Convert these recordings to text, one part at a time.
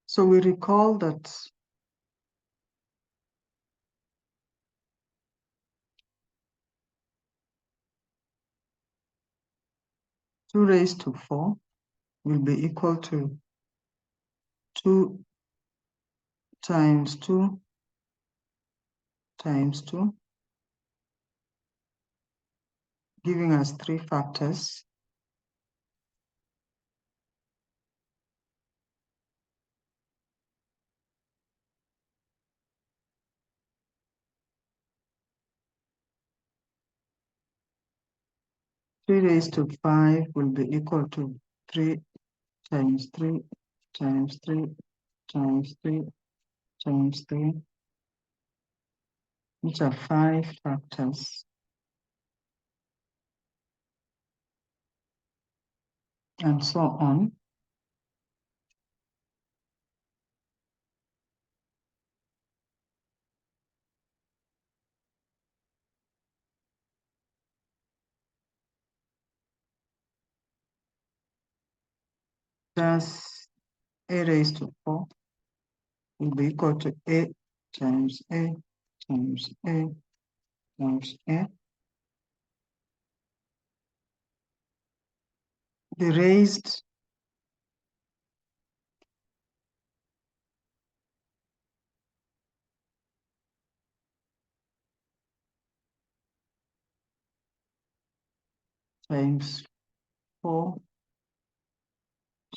So we recall that two raised to 4 will be equal to 2 times 2 times 2, giving us 3 factors. Three raised to 5 will be equal to 3 times 3 times 3 times 3 times 3, which are 5 factors, and so on. Thus, a raised to 4 will be equal to a times a times a times a. The raised times 4.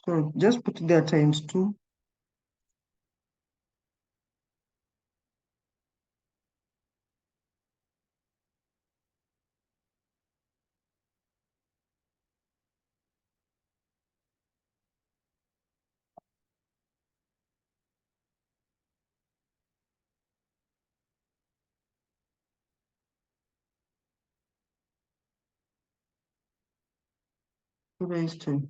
So just put there times 2. Raised to 2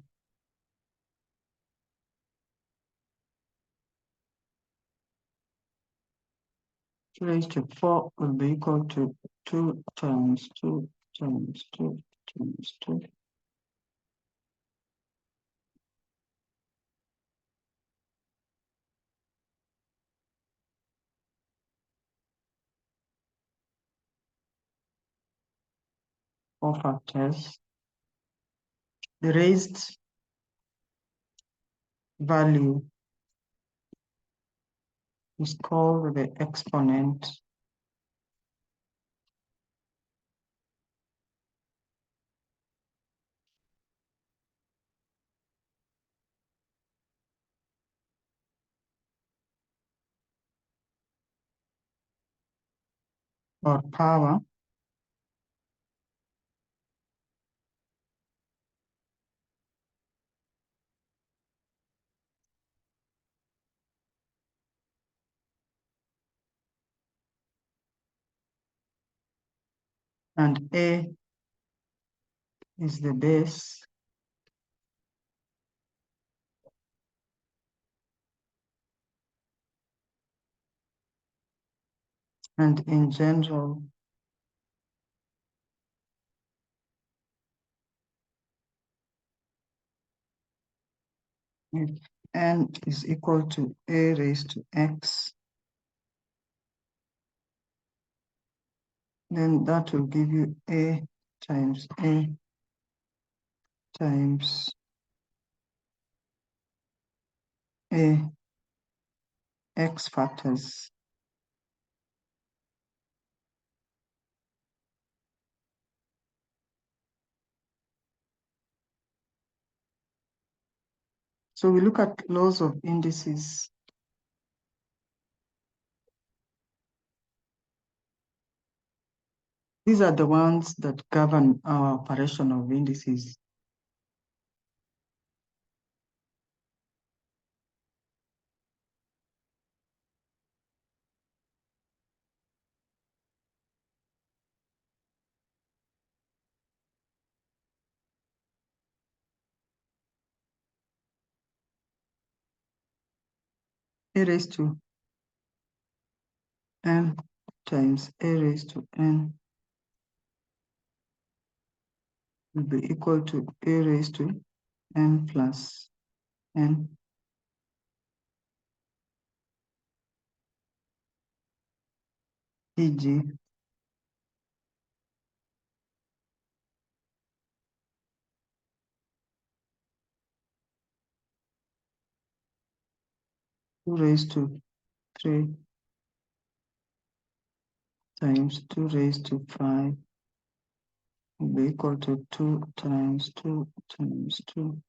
raised to 4 will be equal to 2 times 2 times 2 times 2. Four factors. The raised value is called the exponent. Or power. And A is the base. And in general, if n is equal to a raised to x, then that will give you a times a times a x factors. So we look at laws of indices. These are the ones that govern our operation of indices. A raised to n times a raised to n will be equal to a raised to n plus n. e.g. two raised to 3 times 2 raised to 5 will be equal to 2 times 2 times 2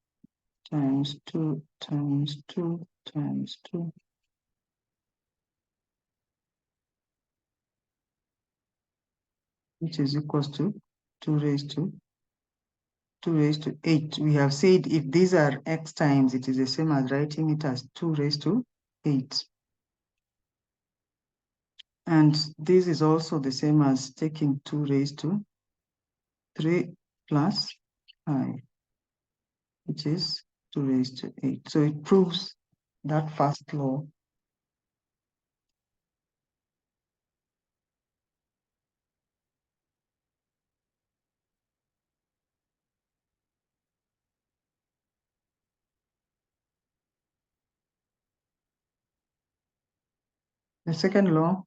times 2 times 2 times 2, which is equals to 2 raised to 8. We have said if these are x times, it is the same as writing it as 2 raised to 8. And this is also the same as taking 2 raised to 3 plus 5, which is 2 raised to 8. So it proves that first law. The second law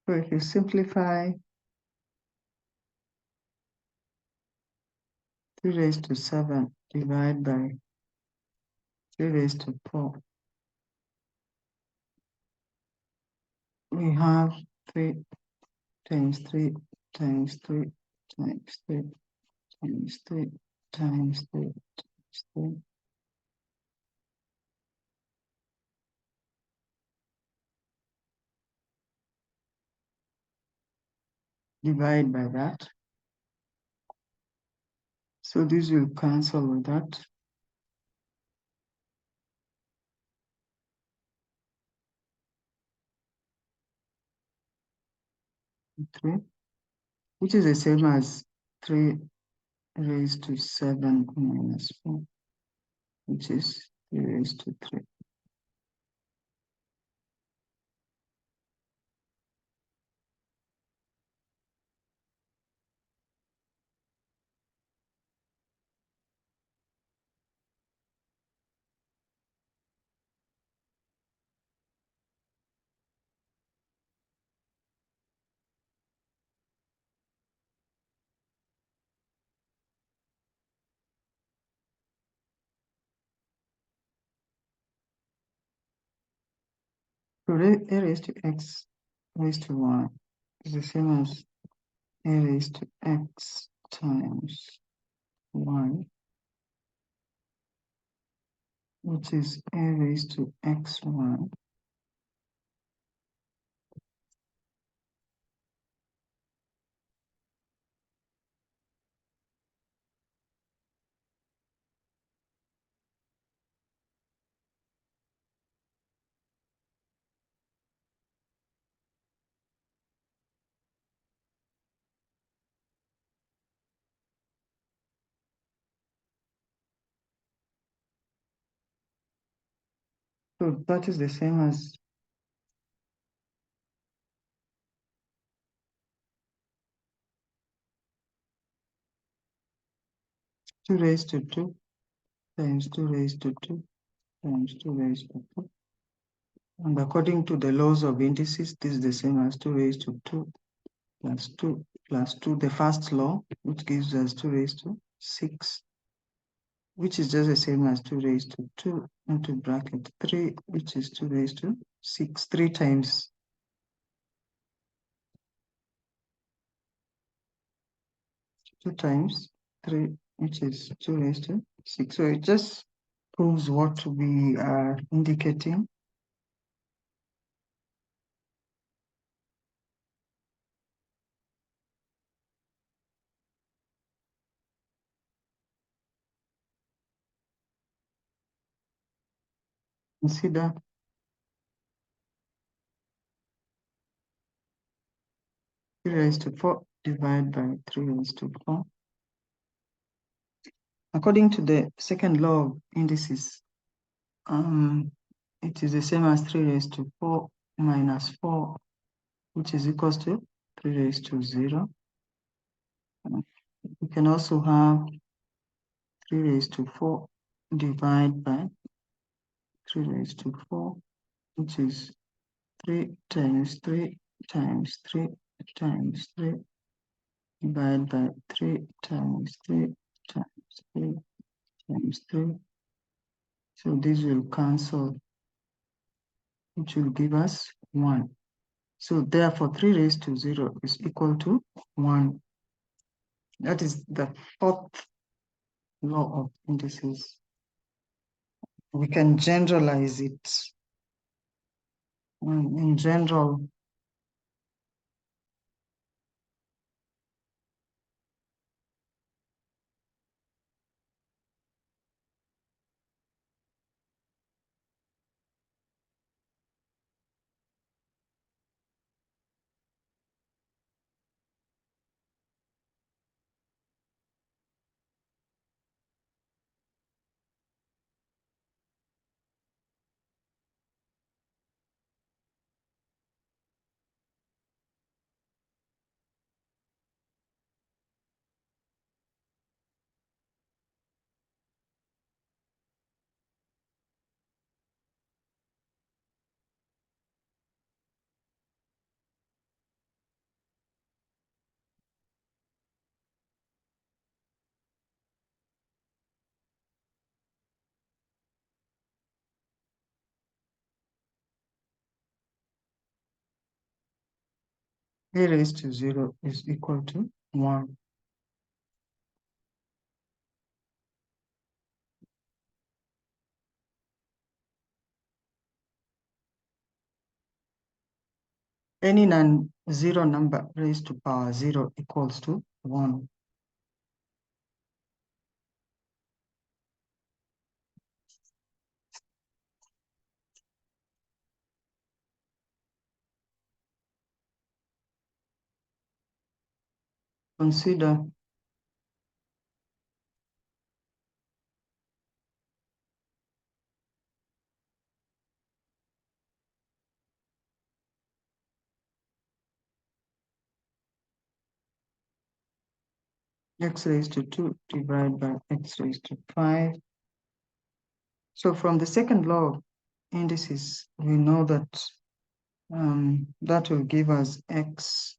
so if you simplify 3 raised to 7 divided by 3 raised to 4, we have 3 times 3 times 3 times 3 times 3 times 3 times 3 divided by that. So this will cancel with that. Three, which is the same as 3 raised to 7 minus 4, which is 3 raised to 3. So a raised to x raised to y is the same as a raised to x times y, which is a raised to xy. So that is the same as two raised to 2 times 2 raised to 2 times 2 raised to 2. And according to the laws of indices, this is the same as 2 raised to 2 plus 2 plus 2, the first law, which gives us 2 raised to 6, which is just the same as 2 raised to 2 into bracket 3, which is 2 raised to 6, 3 times 2 times 3, which is 2 raised to 6. So it just proves what we are indicating. Consider 3 raised to 4 divided by 3 raised to 4. According to the second law of indices, it is the same as 3 raised to 4 minus 4, which is equals to 3 raised to 0. We can also have 3 raised to 4 divided by 3 raised to 4, which is 3 times 3 times 3 times 3 divided by 3 times 3 times 3 times 3. So this will cancel, which will give us 1. So therefore 3 raised to 0 is equal to 1. That is the fourth law of indices. We can generalize it. In general, a raised to 0 is equal to 1. Any non-zero number raised to power 0 equals to 1. Consider x raised to 2 divided by x raised to 5. So from the second law of indices, we know that that will give us x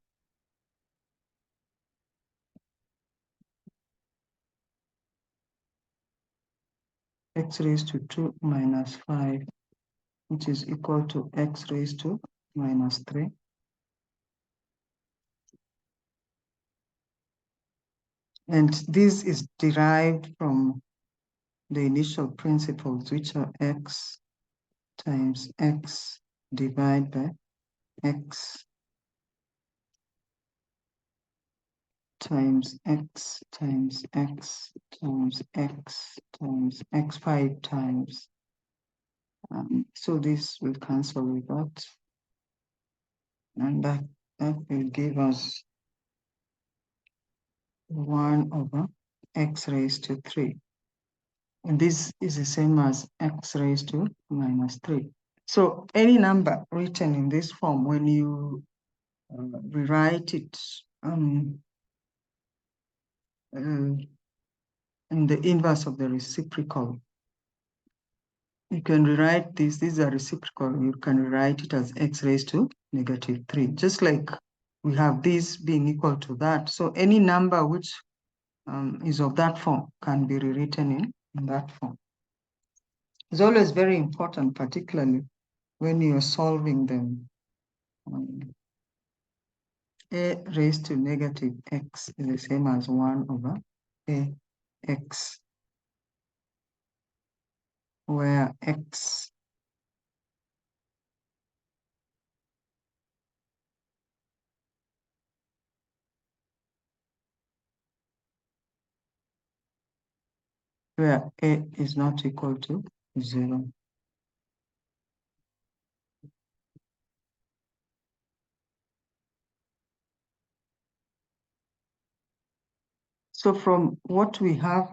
raised to 2 minus 5, which is equal to x raised to minus 3. And this is derived from the initial principles, which are x times x divided by x times x times x times x times x 5 times. So this will cancel with that. And that will give us 1 over x raised to 3. And this is the same as x raised to minus 3. So any number written in this form, when you rewrite it in the inverse of the reciprocal, you can rewrite this. These are reciprocal. You can rewrite it as x raised to negative 3, just like we have this being equal to that. So any number which is of that form can be rewritten in that form. It's always very important, particularly when you're solving them. A raised to negative x is the same as 1 over a x, where x where a is not equal to 0. So from what we have,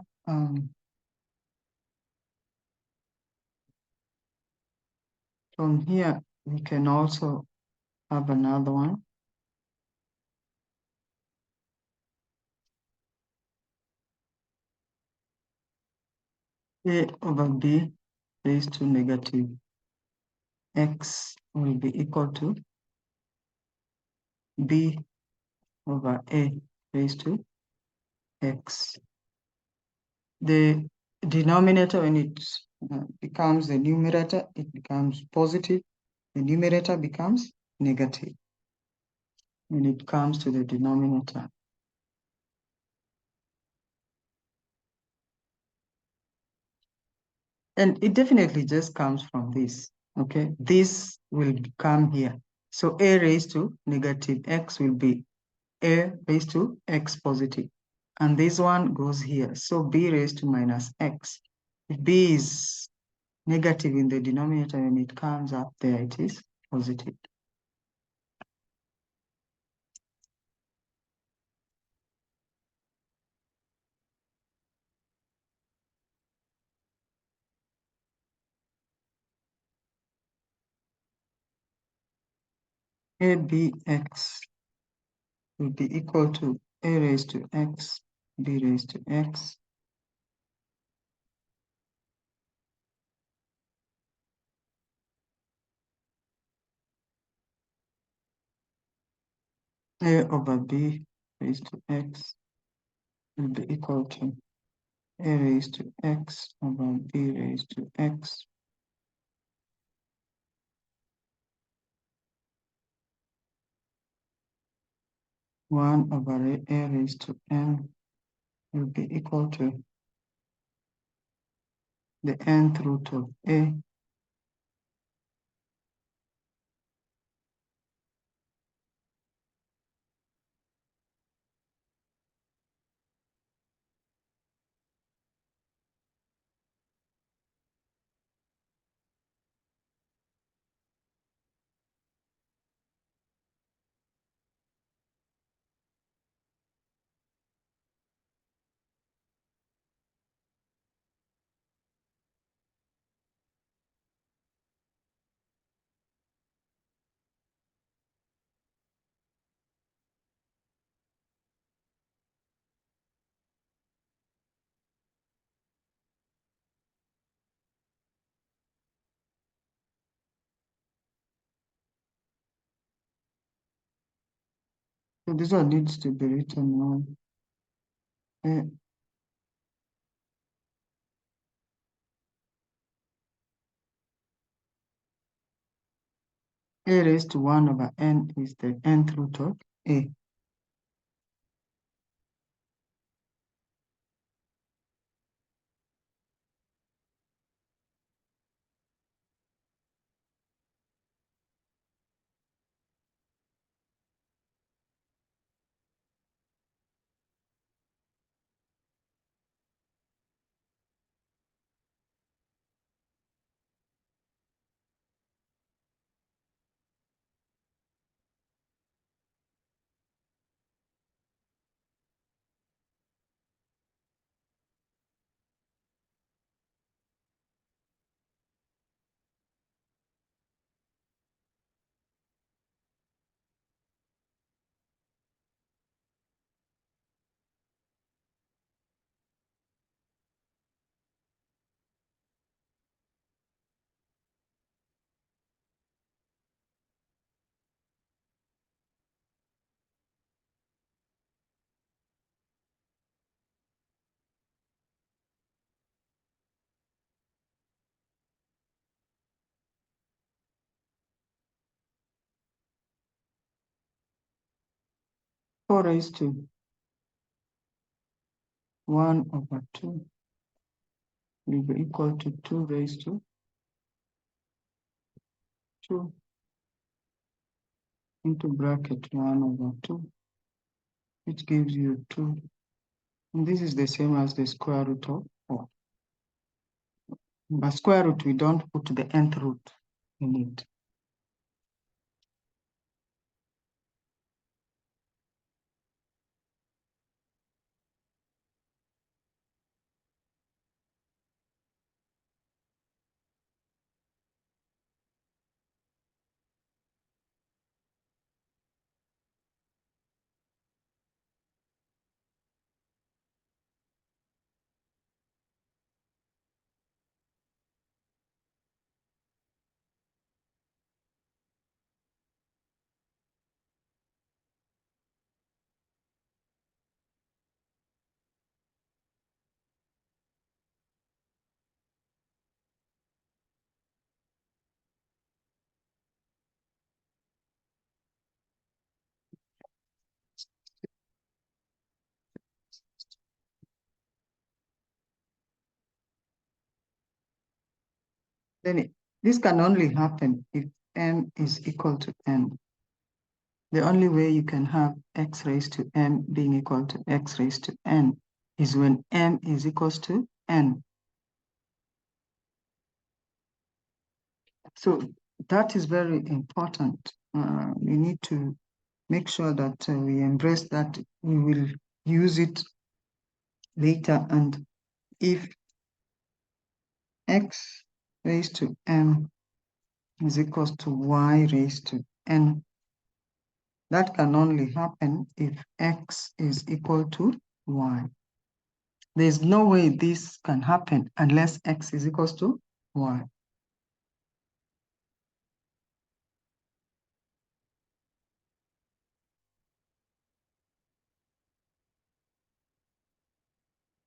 from here, we can also have another one. A over B raised to negative x will be equal to B over A raised to x. The denominator, when it becomes the numerator, it becomes positive. The numerator becomes negative when it comes to the denominator. And it definitely just comes from this, okay? This will come here. So A raised to negative x will be A raised to x positive. And this one goes here. So B raised to minus x. If B is negative in the denominator, when it comes up there, it is positive. ABX will be equal to A raised to x, B raised to x. A over B raised to x will be equal to A raised to x over B raised to x. One over A raised to n will be equal to the nth root of A So this one needs to be written on A raised to 1 over n is the nth root of A. Four raised to 1 over 2 will be equal to 2 raised to 2 into bracket 1 over 2, which gives you 2. And this is the same as the square root of 4. By square root, we don't put the nth root in it. Then this can only happen if m is equal to n. The only way you can have x raised to m being equal to x raised to n is when m is equals to n. So that is very important. We need to make sure that we embrace that. We will use it later. And if x raised to m is equals to y raised to n, that can only happen if x is equal to y. There's no way this can happen unless x is equals to y.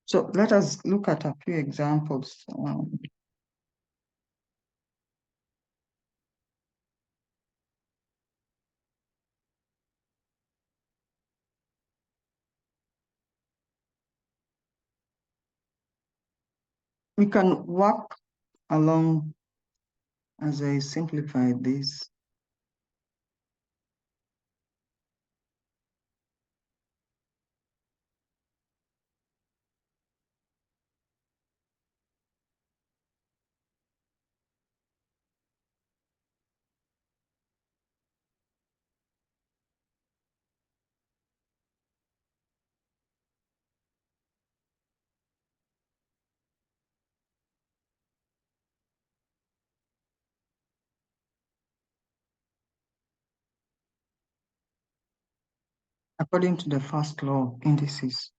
So let us look at a few examples. We can work along as I simplify this. According to the first law of indices,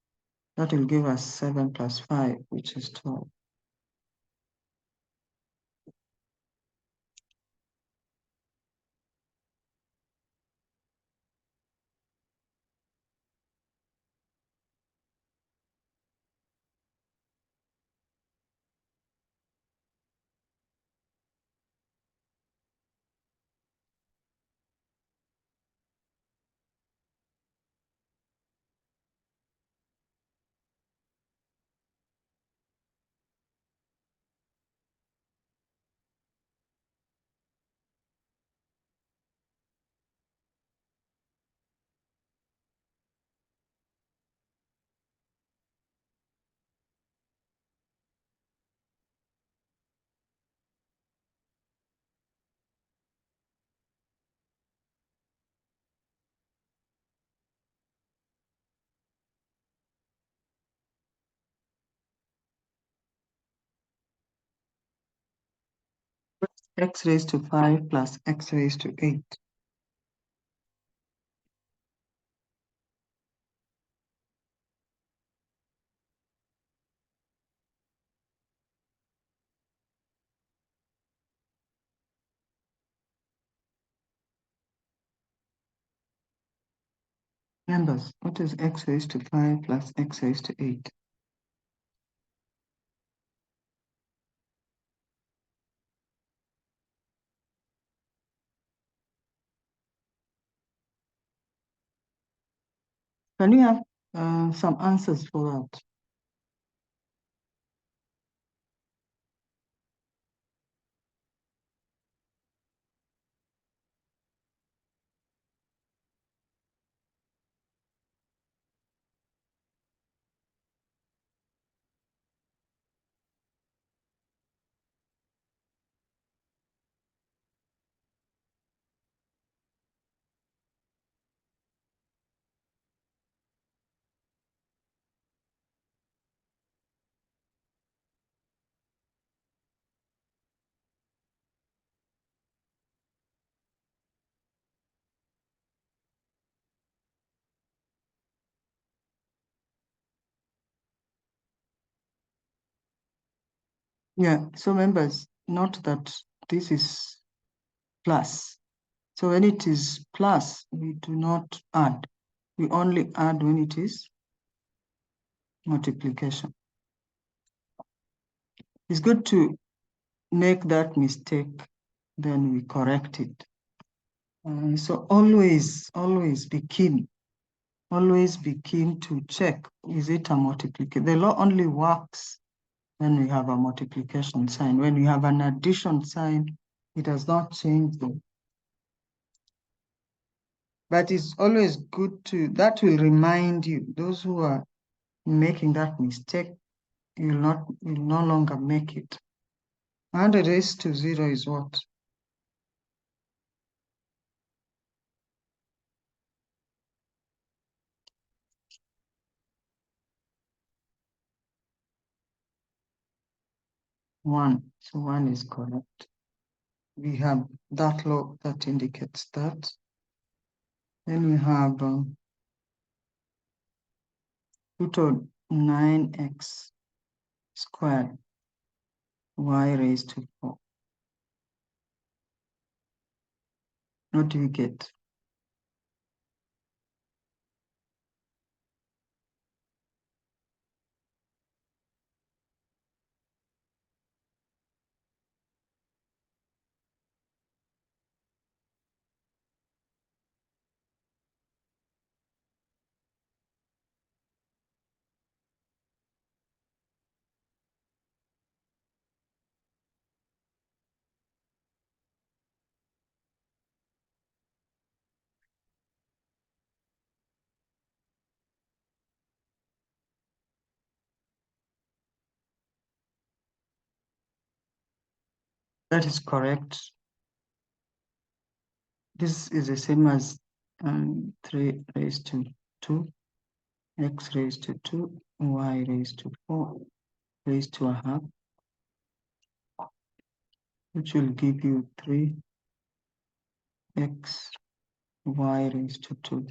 that will give us 7 plus 5, which is 12. X raised to 5 plus x raised to 8. Members, what is x raised to 5 plus x raised to 8? Can we have some answers for that? Yeah, so members, note that this is plus. So when it is plus, we do not add. We only add when it is multiplication. It's good to make that mistake, then we correct it. So always be keen. Always be keen to check, is it a multiplication? The law only works Then we have a multiplication sign. When we have an addition sign, it does not change them. But it's always good that will remind you, those who are making that mistake, you'll no longer make it. 100 raised to 0 is what? One. So 1 is correct. We have that law that indicates that. Then we have root of 9x squared y raised to 4. What do we get? That is correct. This is the same as 3 raised to 2, x raised to 2, y raised to 4, raised to a half, which will give you 3x y raised to 2.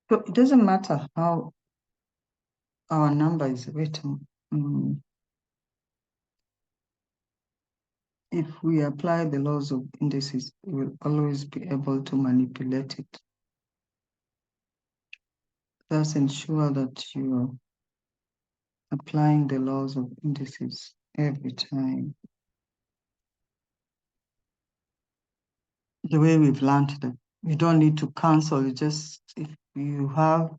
So it doesn't matter how our number is written. If we apply the laws of indices, we will always be able to manipulate it. Thus ensure that you are applying the laws of indices every time. The way we've learned them. You don't need to cancel, if you have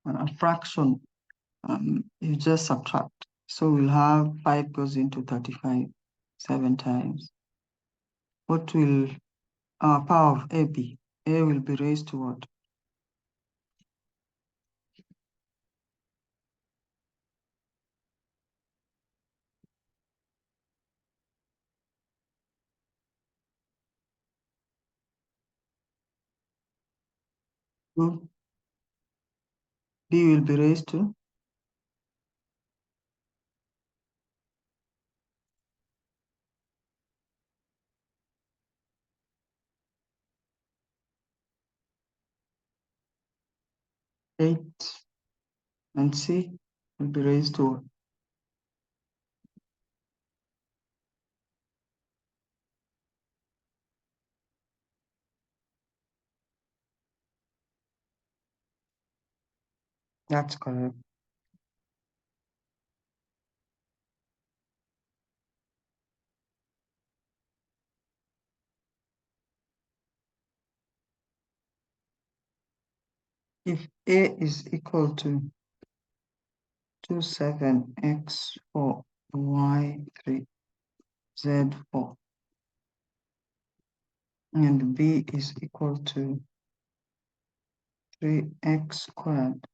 a fraction, you just subtract. So we'll have 5 goes into 35 7 times. What will our power of A be? A will be raised to what? Two. B will be raised to 8, and C will be raised to what? That's correct. If A is equal to 27x4, y3, z4, and B is equal to 3x squared,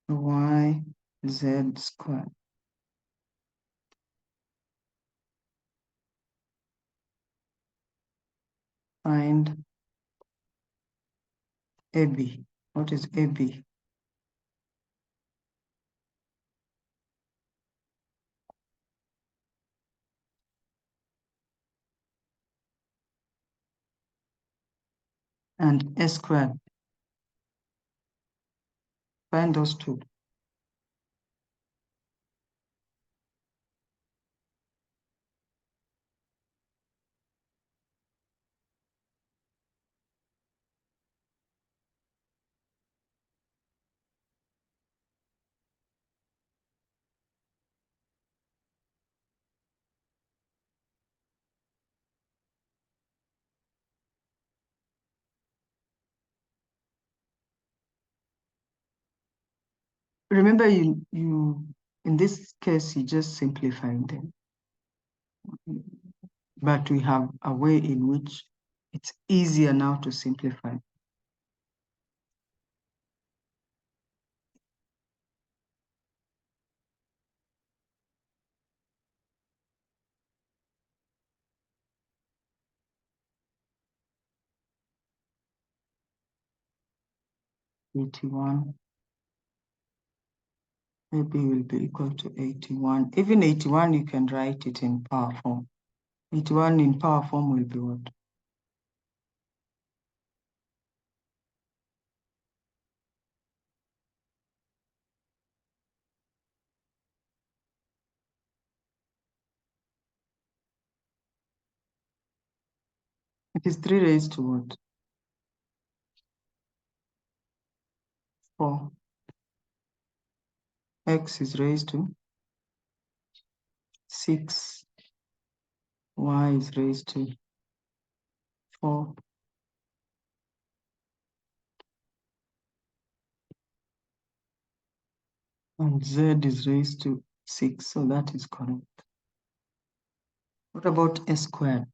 y, z squared. Find AB. What is AB? and a squared. Find those two. Remember, you in this case, you just simplified them. But we have a way in which it's easier now to simplify. $81 maybe will be equal to 81. Even 81, you can write it in power form. 81 in power form will be what? It is 3 raised to what? 4. X is raised to 6. Y is raised to 4. And Z is raised to 6. So that is correct. What about a squared?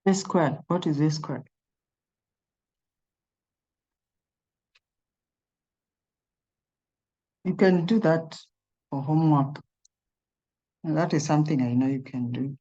A squared. What is a squared? You can do that for homework. And that is something I know you can do.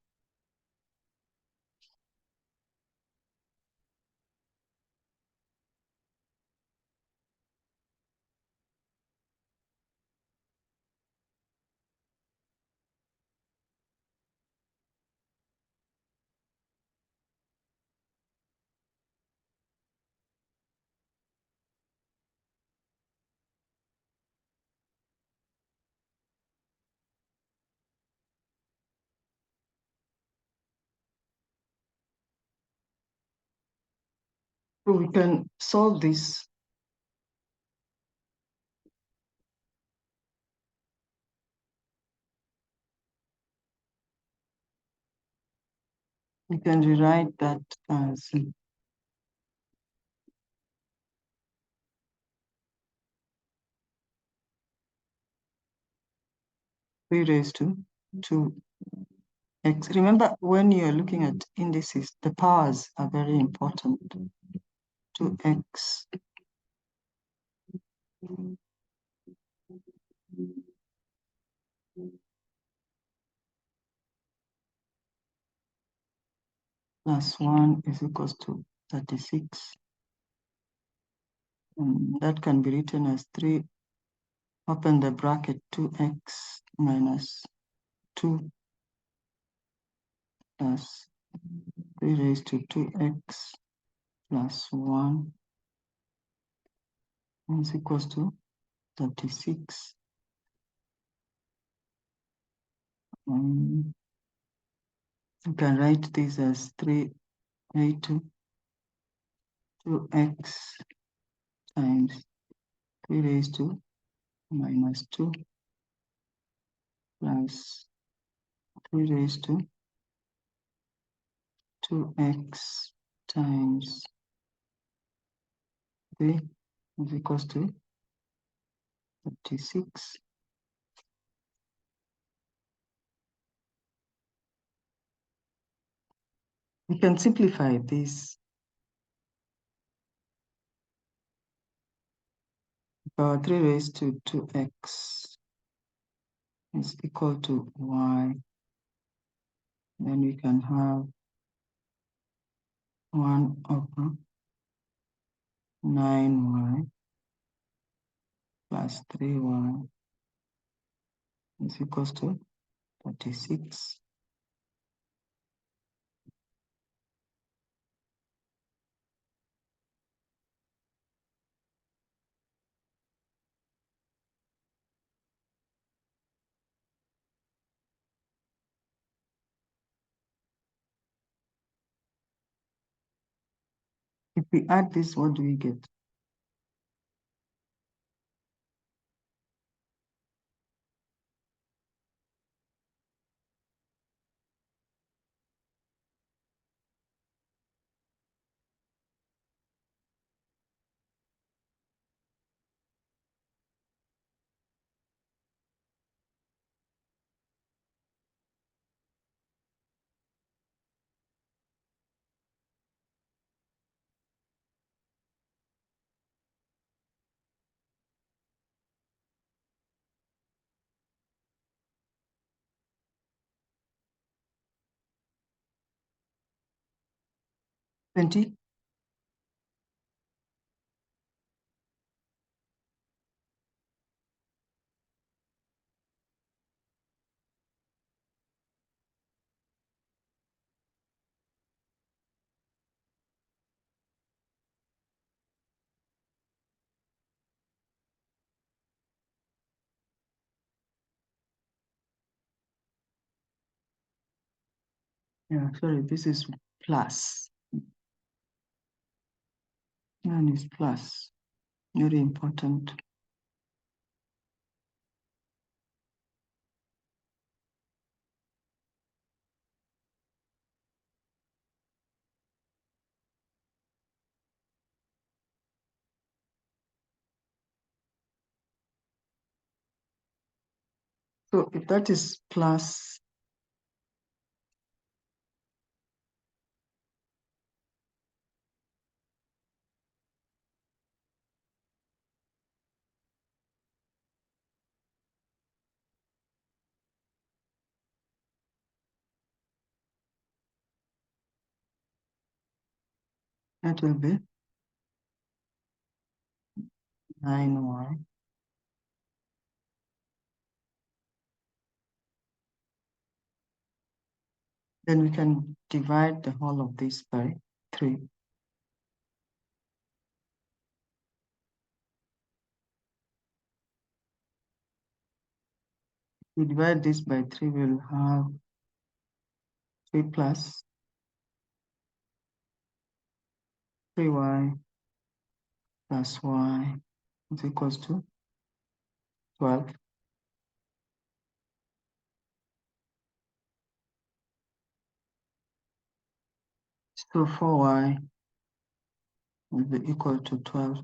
So we can solve this. We can rewrite that as 3 raised to 2x. Remember, when you're looking at indices, the powers are very important. 2x plus 1 is equals to 36. That can be written as 3, open the bracket, 2x minus 2 plus 3 raised to 2x plus 1 is equals to 36. You can write this as 3 raised to 2x times 3 raised to minus 2 plus 3 raised to 2x times 3 is equals to 36. We can simplify this. Power 3 raised to 2x is equal to y. Then we can have 1 over 9y plus 3y is equals to 36. If we add this, what do we get? $20. Yeah, sorry, this is plus. And it's plus. Very important. So if that is plus, that will be 9y. Then we can divide the whole of this by 3. We divide this by 3, we'll have 3 plus 3y plus y is equals to 12. So 4y will be equal to 12.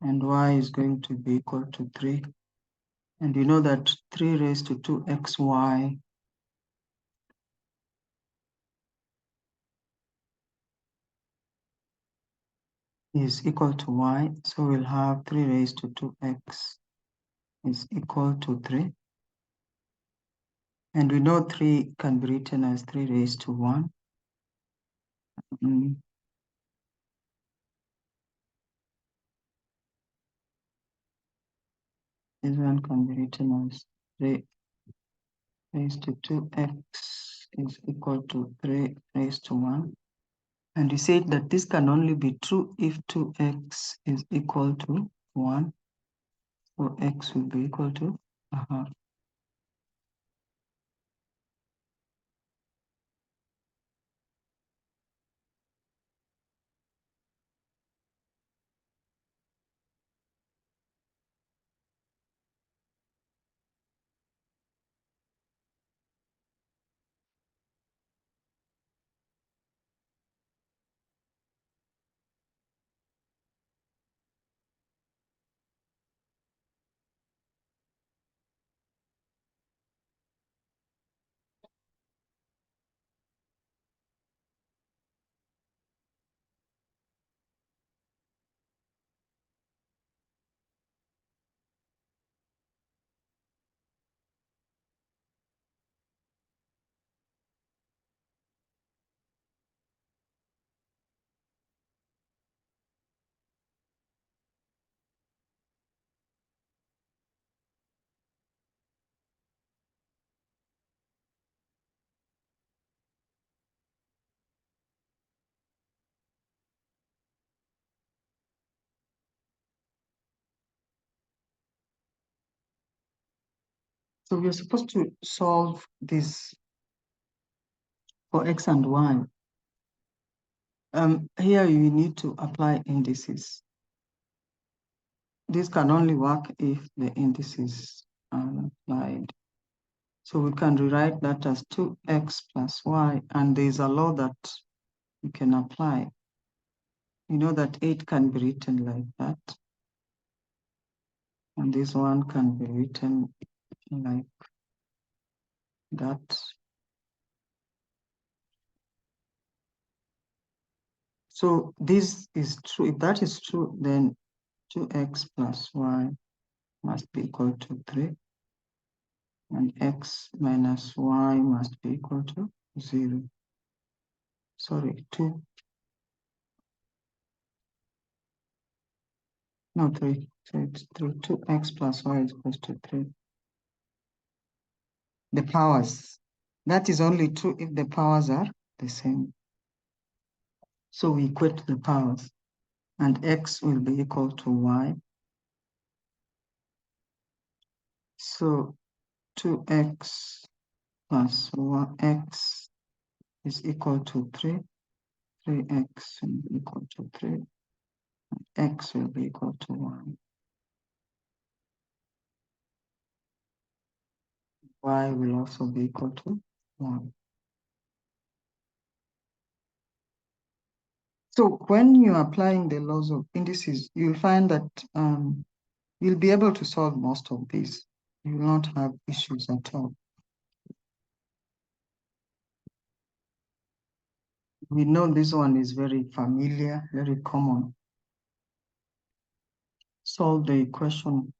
And y is going to be equal to 3. And we know that 3 raised to 2xy is equal to y. So we'll have 3 raised to 2x is equal to 3. And we know 3 can be written as 3 raised to 1. This one can be written as 3 raised to 2x is equal to 3 raised to 1. And we said that this can only be true if 2x is equal to 1. So x will be equal to a half. So we're supposed to solve this for x and y. Here you need to apply indices. This can only work if the indices are applied. So we can rewrite that as 2x plus y, and there's a law that you can apply. You know that 8 can be written like that, and this one can be written like that. So this is true. If that is true, then 2x plus y must be equal to 3, and x minus y must be equal to 0. Sorry, 2. No, 3. So it's 3. 2x plus y is equal to 3. The powers. That is only true if the powers are the same. So we equate the powers, and x will be equal to y. So 2x plus x is equal to 3. 3x will be equal to 3. X will be equal to 1. Y will also be equal to 1. So when you're applying the laws of indices, you'll find that you'll be able to solve most of these. You will not have issues at all. We know this one is very familiar, very common. Solve the equation.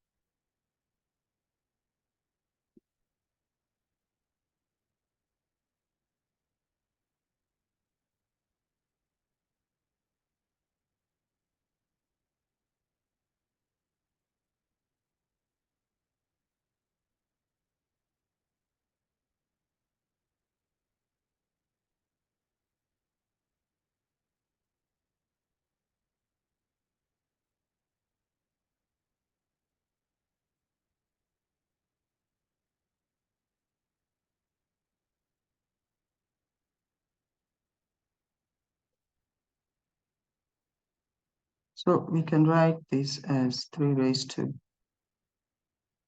So we can write this as 3 raised to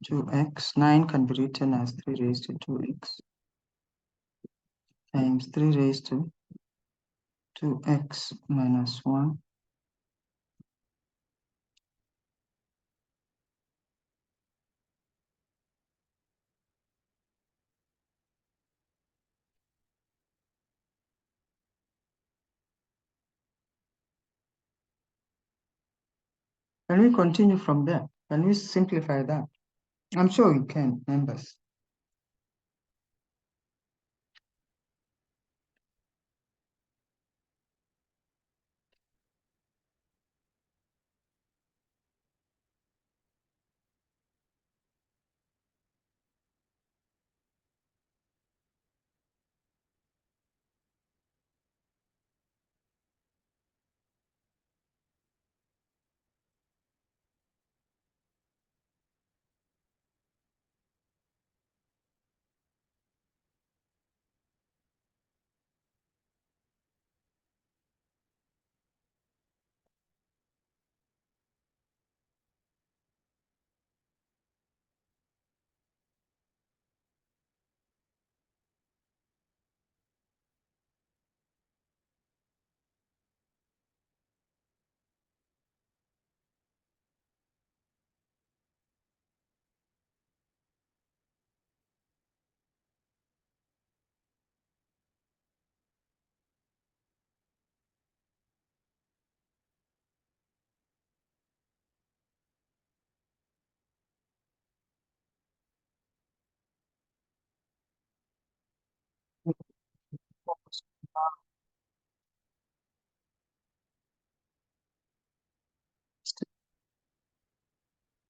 2x. 9 can be written as 3 raised to 2x times 3 raised to 2x minus 1. Can we continue from there? Can we simplify that? I'm sure we can, members.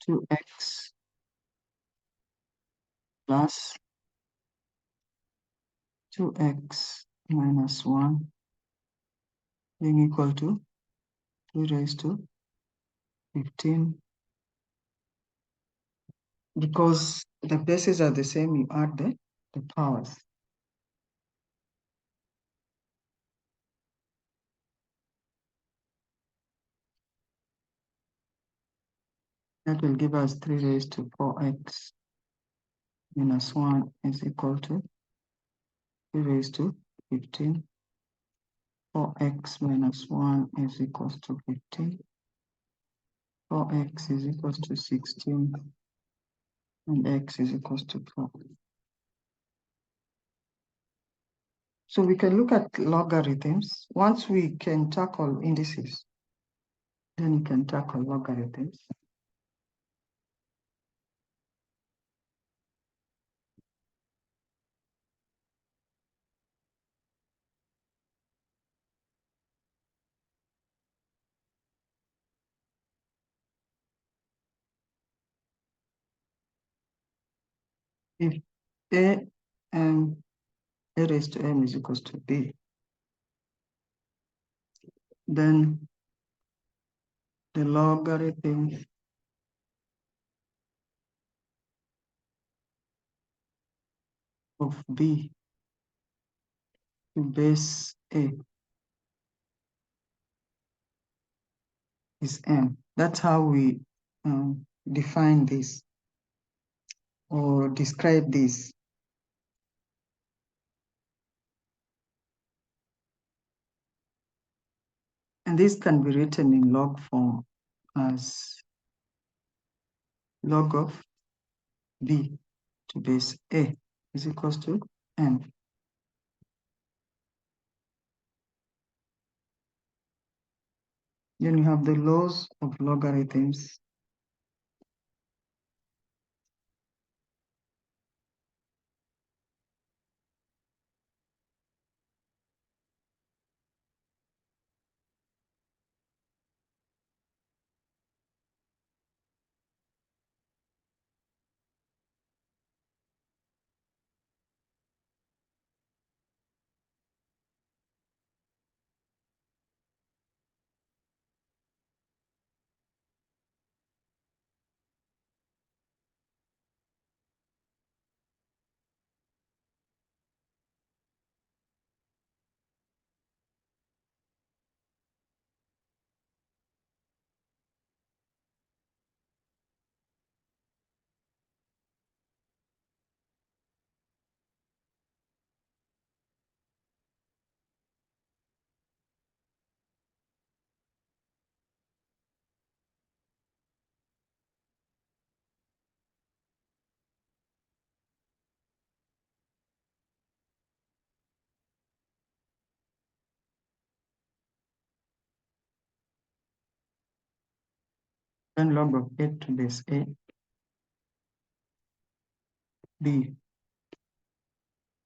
Two x plus 2x minus 1 being equal to 2 raised to 15 Because the bases are the same, you add the powers. That will give us 3 raised to 4x minus 1 is equal to 3 raised to 15. 4x minus 1 is equals to 15. 4x is equals to 16. And x is equals to 12. So we can look at logarithms. Once we can tackle indices, then you can tackle logarithms. If a raised to m is equals to b, then the logarithm of b to base a is m. That's how we define this or describe this. And this can be written in log form as log of b to base a is equals to m. Then you have the laws of logarithms. Then log of a to base a, b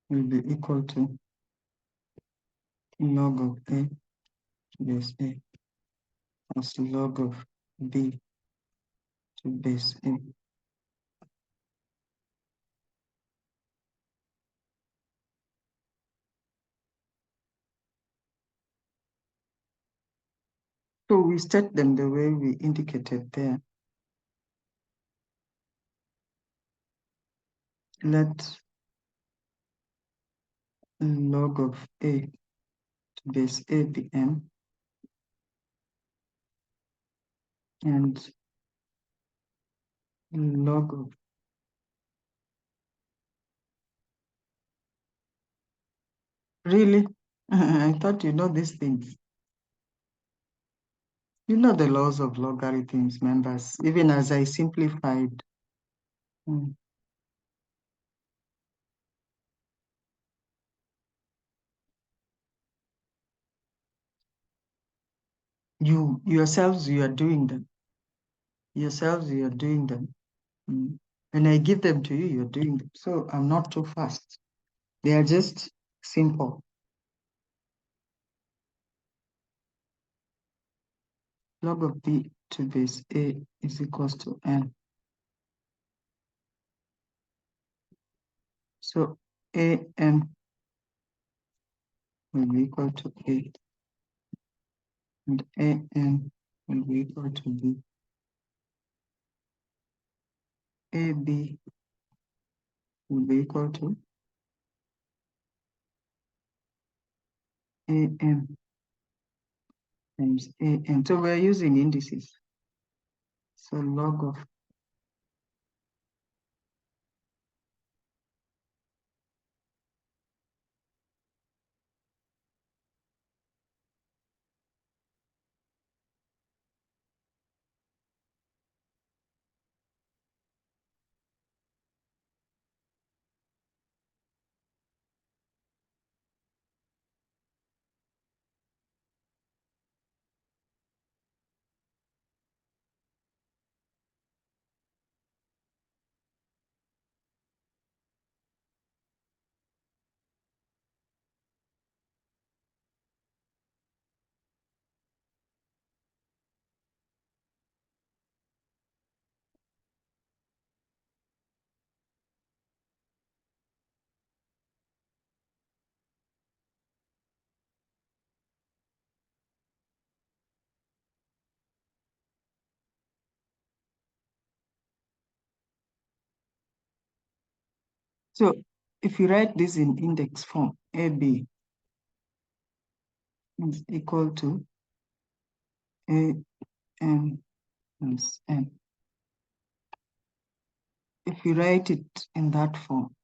will be equal to log of a to base a plus log of b to base a. So we state them the way we indicated there. Let log of a to base a be m, and log of really I thought you know these things. You know the laws of logarithms, members, even as I simplified. You yourselves, you are doing them. Yourselves, you are doing them. When I give them to you, you're doing them. So I'm not too fast. They are just simple. Log of b to base a is equals to n. So am will be equal to a, and an will be equal to b. AB will be equal to AM times AN. So we're using indices. So log of So if you write this in index form, AB is equal to AM times N. If you write it in that form,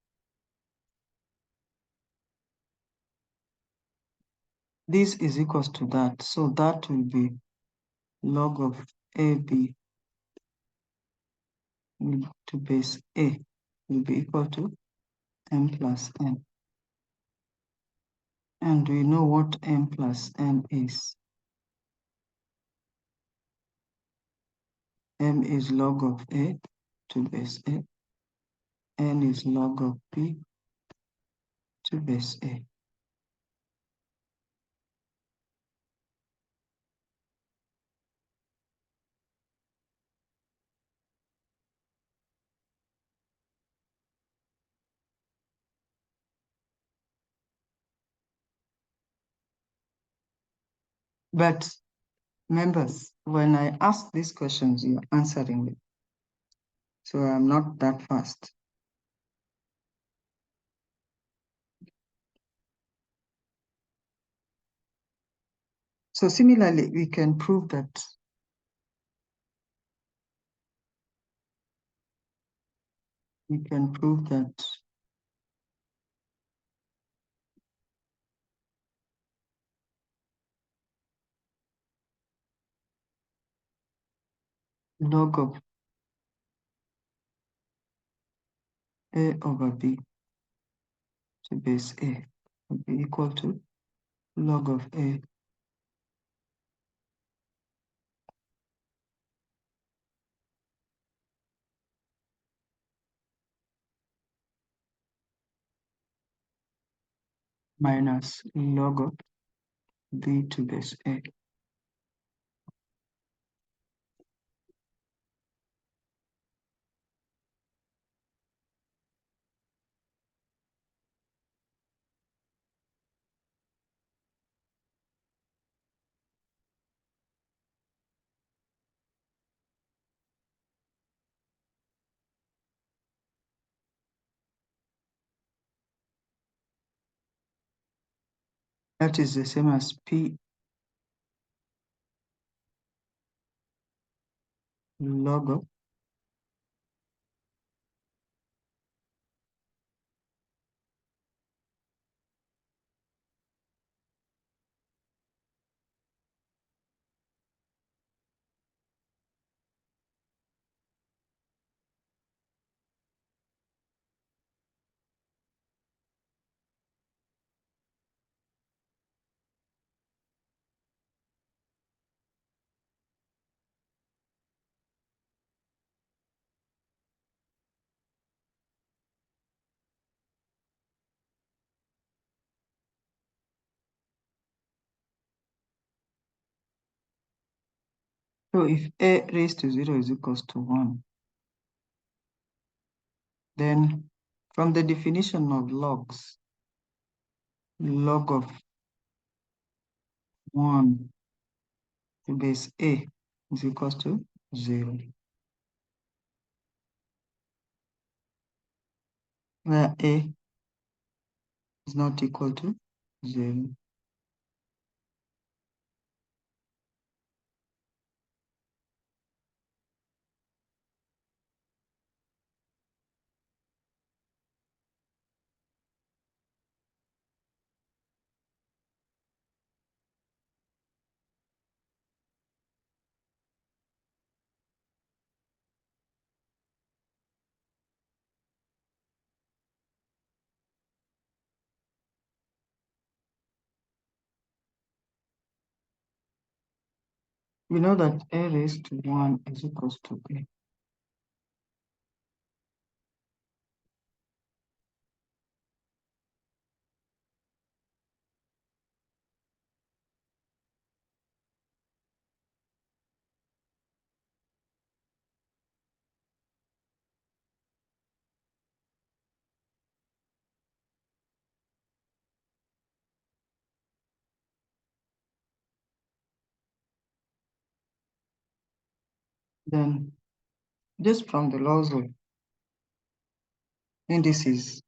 this is equals to that. So that will be log of AB to base A will be equal to M plus N. And we know what M plus N is. M is log of A to base A. N is log of B to base A. But members, when I ask these questions, you're answering them. So I'm not that fast. So similarly, we can prove that log of A over B to base A will be equal to log of A minus log of B to base A. That is the same as P log of So if A raised to 0 is equals to 1, then from the definition of logs, log of 1 to base A is equals to 0. where A is not equal to 0. We know that A raised to 1 is equals to A. Then, just from the laws of indices,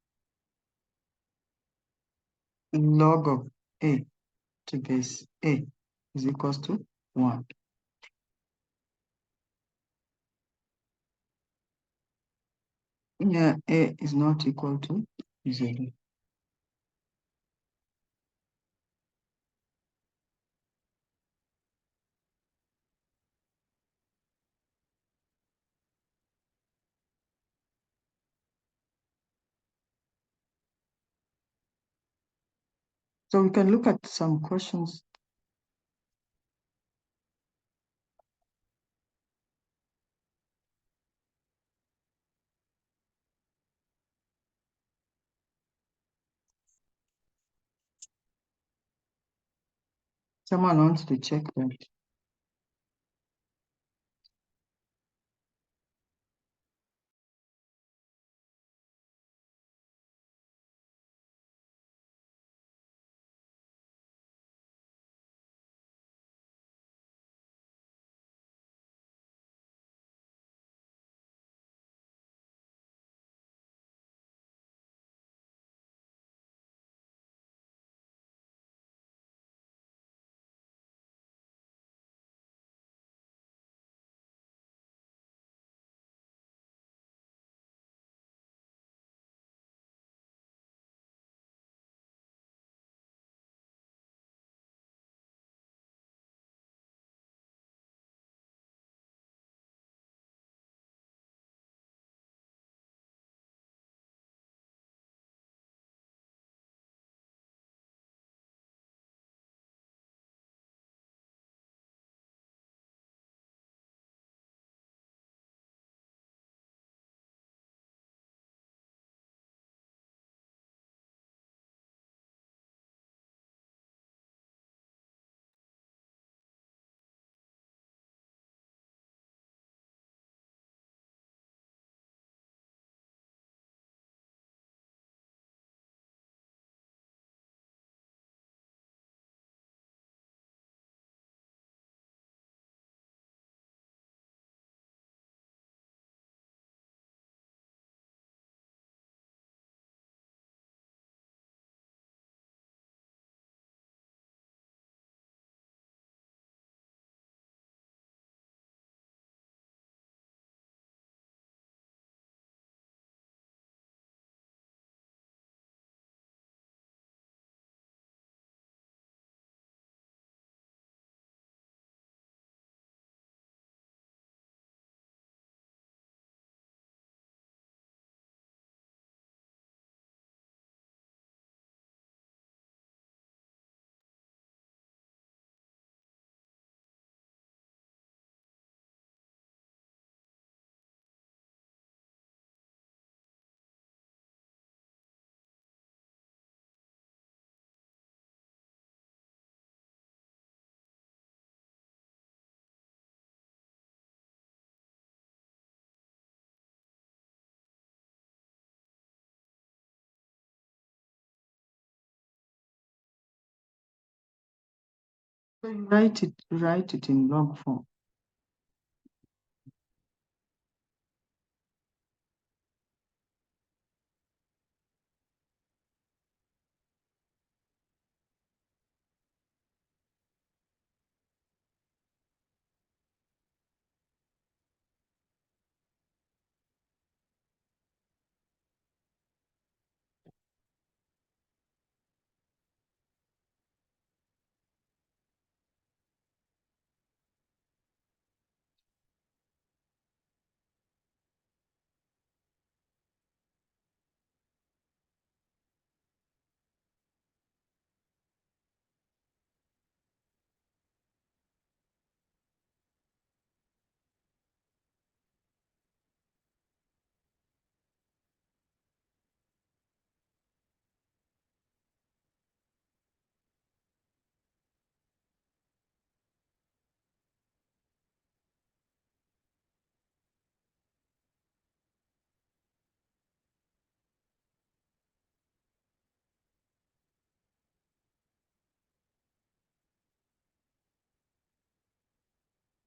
log of A to base A is equals to 1. Here, A is not equal to 0. So we can look at some questions. Someone wants to check that. So you write it in log form.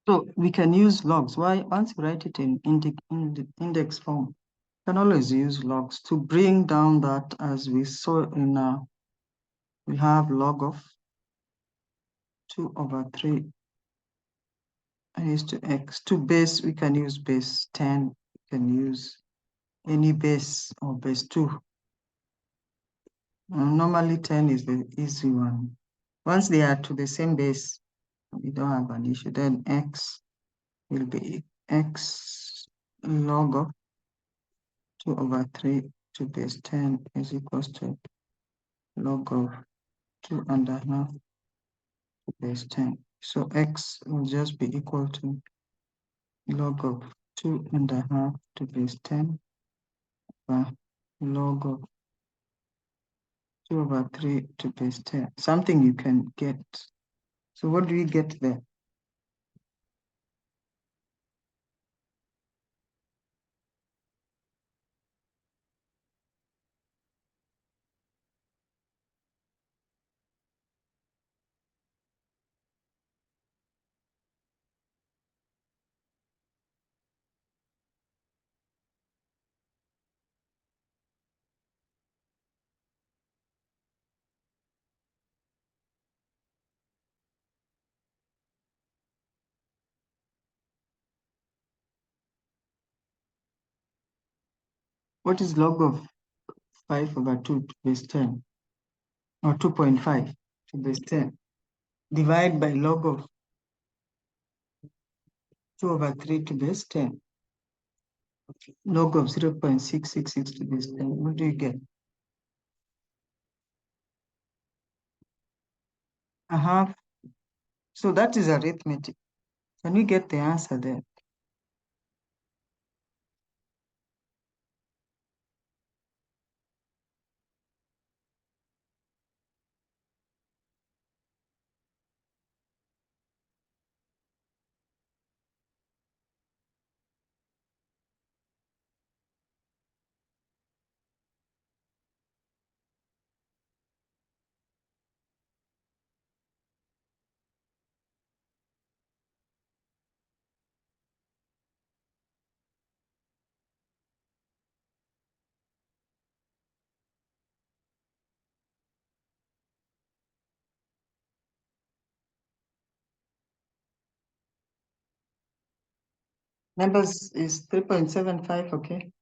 So we can use logs. Why? Once you write it in index form, you can always use logs to bring down that, as we saw in, we have log of 2/3 raised to x. To base, we can use base 10, we can use any base or base 2. Normally 10 is the easy one. Once they are to the same base, we don't have an issue. Then x will be x log of 2/3 to base 10 is equals to log of 2.5 to base 10. So x will just be equal to log of 2.5 to base 10 by log of 2/3 to base 10. Something you can get. So what do we get there? What is log of 5/2 to base 10? Or 2.5 to base 10? Divide by log of 2/3 to base 10. Log of 0.666 to base 10. What do you get? A half. So that is arithmetic. Can we get the answer there? Numbers is 3.75, okay?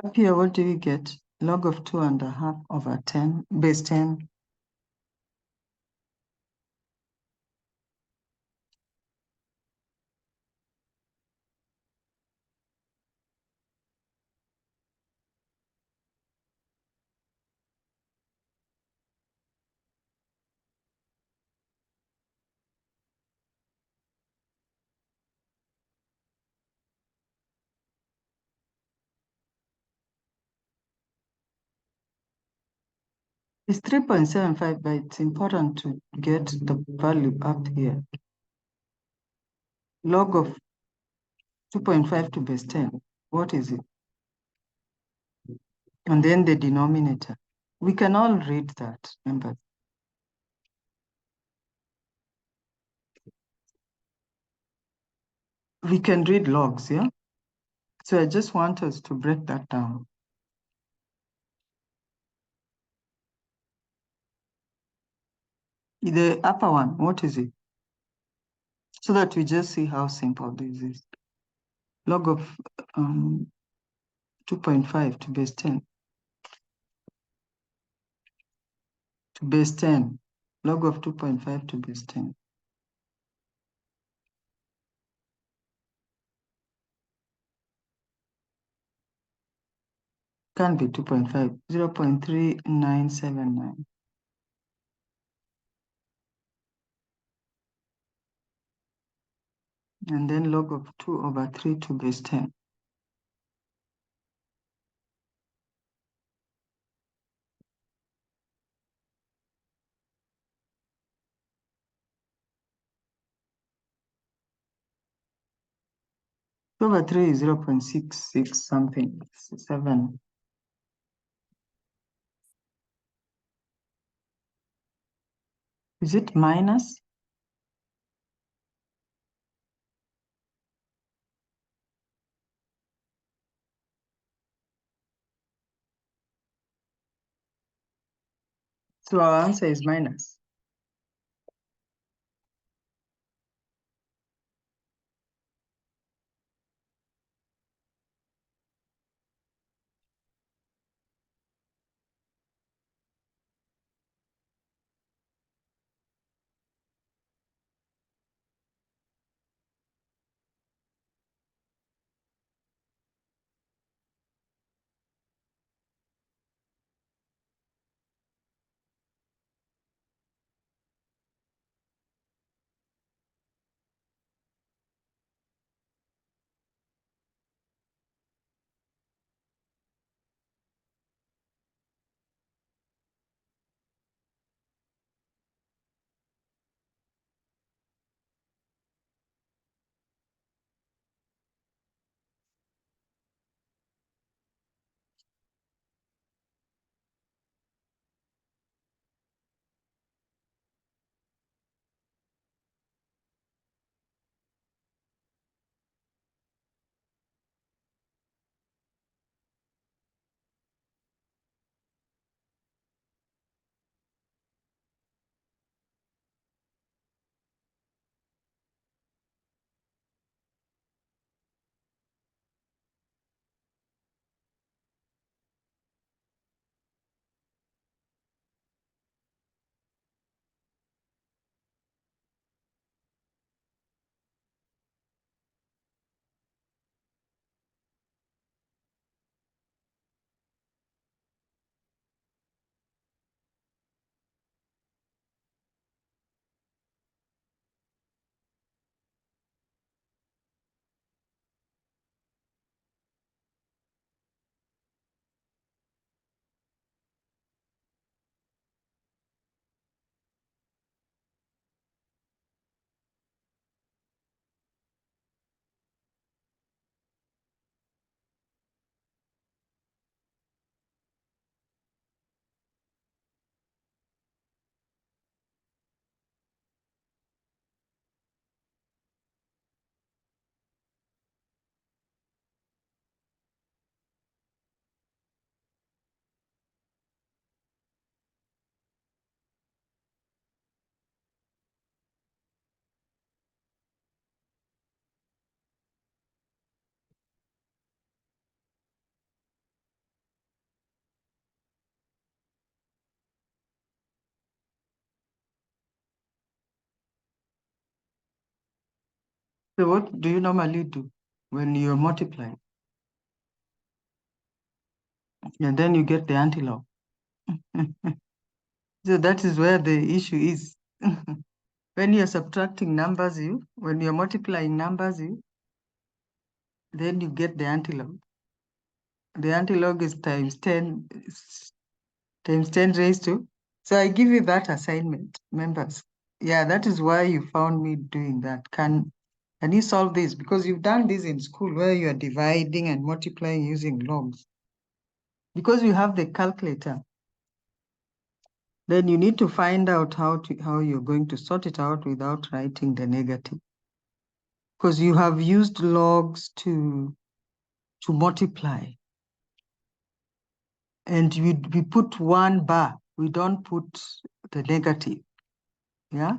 Up here, what do we get? Log of 2.5/10 base 10. It's 3.75, but it's important to get the value up here. Log of 2.5 to base 10. What is it? And then the denominator. We can all read that, remember. We can read logs, yeah? So I just want us to break that down. The upper one, what is it? So that we just see how simple this is. Log of 2.5 to base 10. To base 10. Log of 2.5 to base 10. Can't be 2.5, 0.3979. And then log of 2/3 to base 10. Over 3 is 0.66 something, 7. Is it minus? So our answer is minus. So what do you normally do when you're multiplying? And then you get the antilog. So that is where the issue is. When you're subtracting numbers, when you're multiplying numbers, then you get the antilog. The antilog is times 10, times 10 raised to. So I give you that assignment, members. Yeah, that is why you found me doing that. Can you solve this? Because you've done this in school where you are dividing and multiplying using logs. Because you have the calculator, then you need to find out how you're going to sort it out without writing the negative. Because you have used logs to multiply. And we put 1 bar, we don't put the negative. Yeah,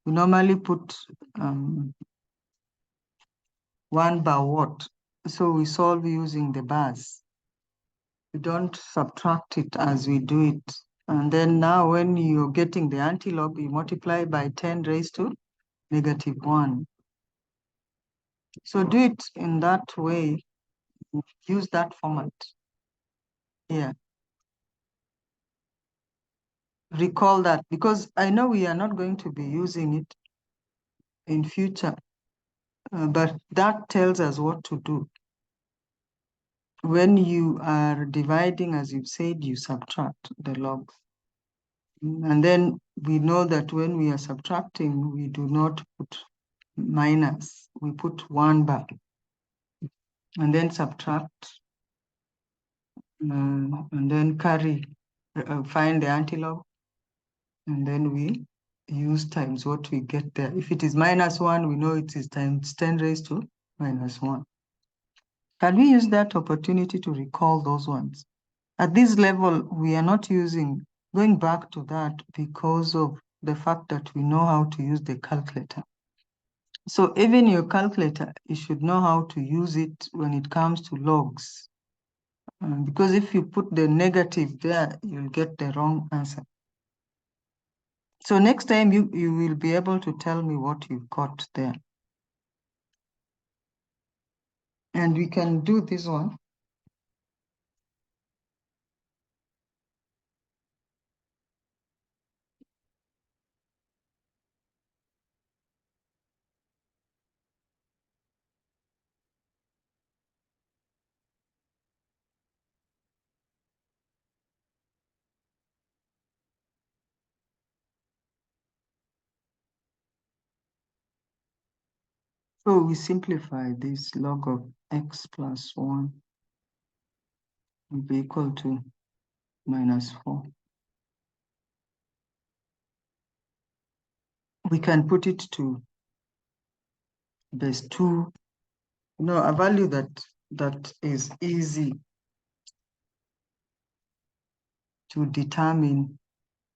we normally put 1 bar what, so we solve using the bars. We don't subtract it as we do it. And then now when you're getting the antilog, you multiply by 10 raised to -1. So do it in that way, use that format. Yeah. Recall that, because I know we are not going to be using it in future, but that tells us what to do. When you are dividing, as you've said, you subtract the logs. And then we know that when we are subtracting, we do not put minus, we put 1 bar. And then subtract, and then carry, find the antilog, and then we use times what we get there. If it is -1, we know it is times 10 raised to -1. Can we use that opportunity to recall those ones? At this level, we are not going back to that because of the fact that we know how to use the calculator. So even your calculator, you should know how to use it when it comes to logs. Because if you put the negative there, you'll get the wrong answer. So next time you will be able to tell me what you've got there. And we can do this one. So we simplify this. Log of x plus 1 will be equal to -4. We can put it to base 2. A value that is easy to determine,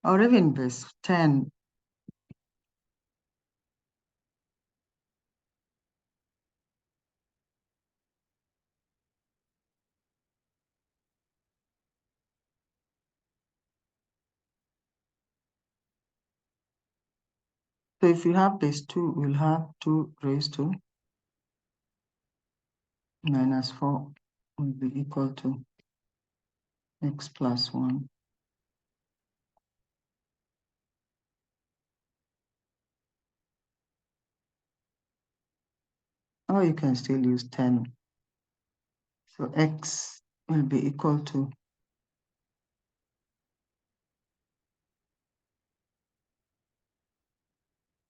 or even base 10. So if you have base 2, we'll have 2 raised to -4 will be equal to x plus 1. Or you can still use 10. So x will be equal to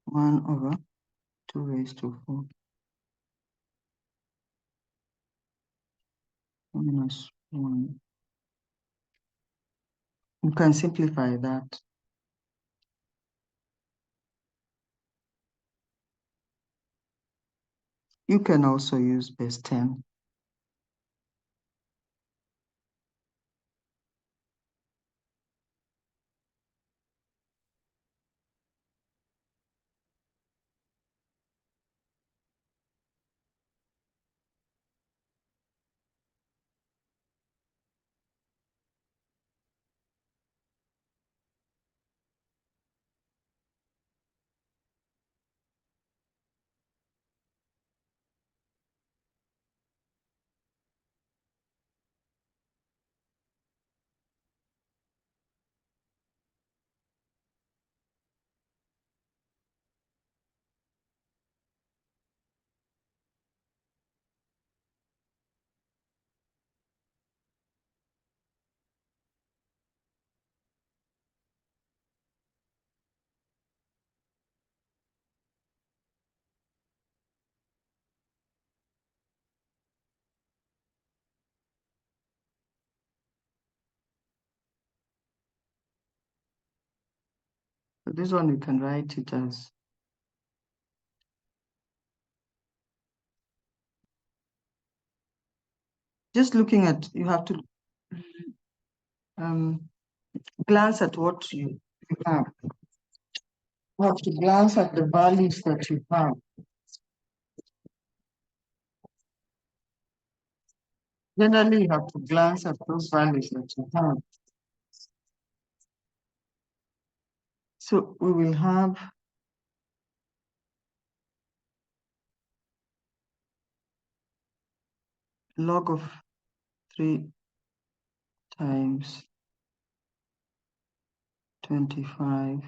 1/2 raised to 4 -1. You can simplify that. You can also use base 10. So this one you can write it as just looking at, you have to glance at what you have. You have to glance at the values that you have. Generally, you have to glance at those values that you have. So we will have log of 3 times 25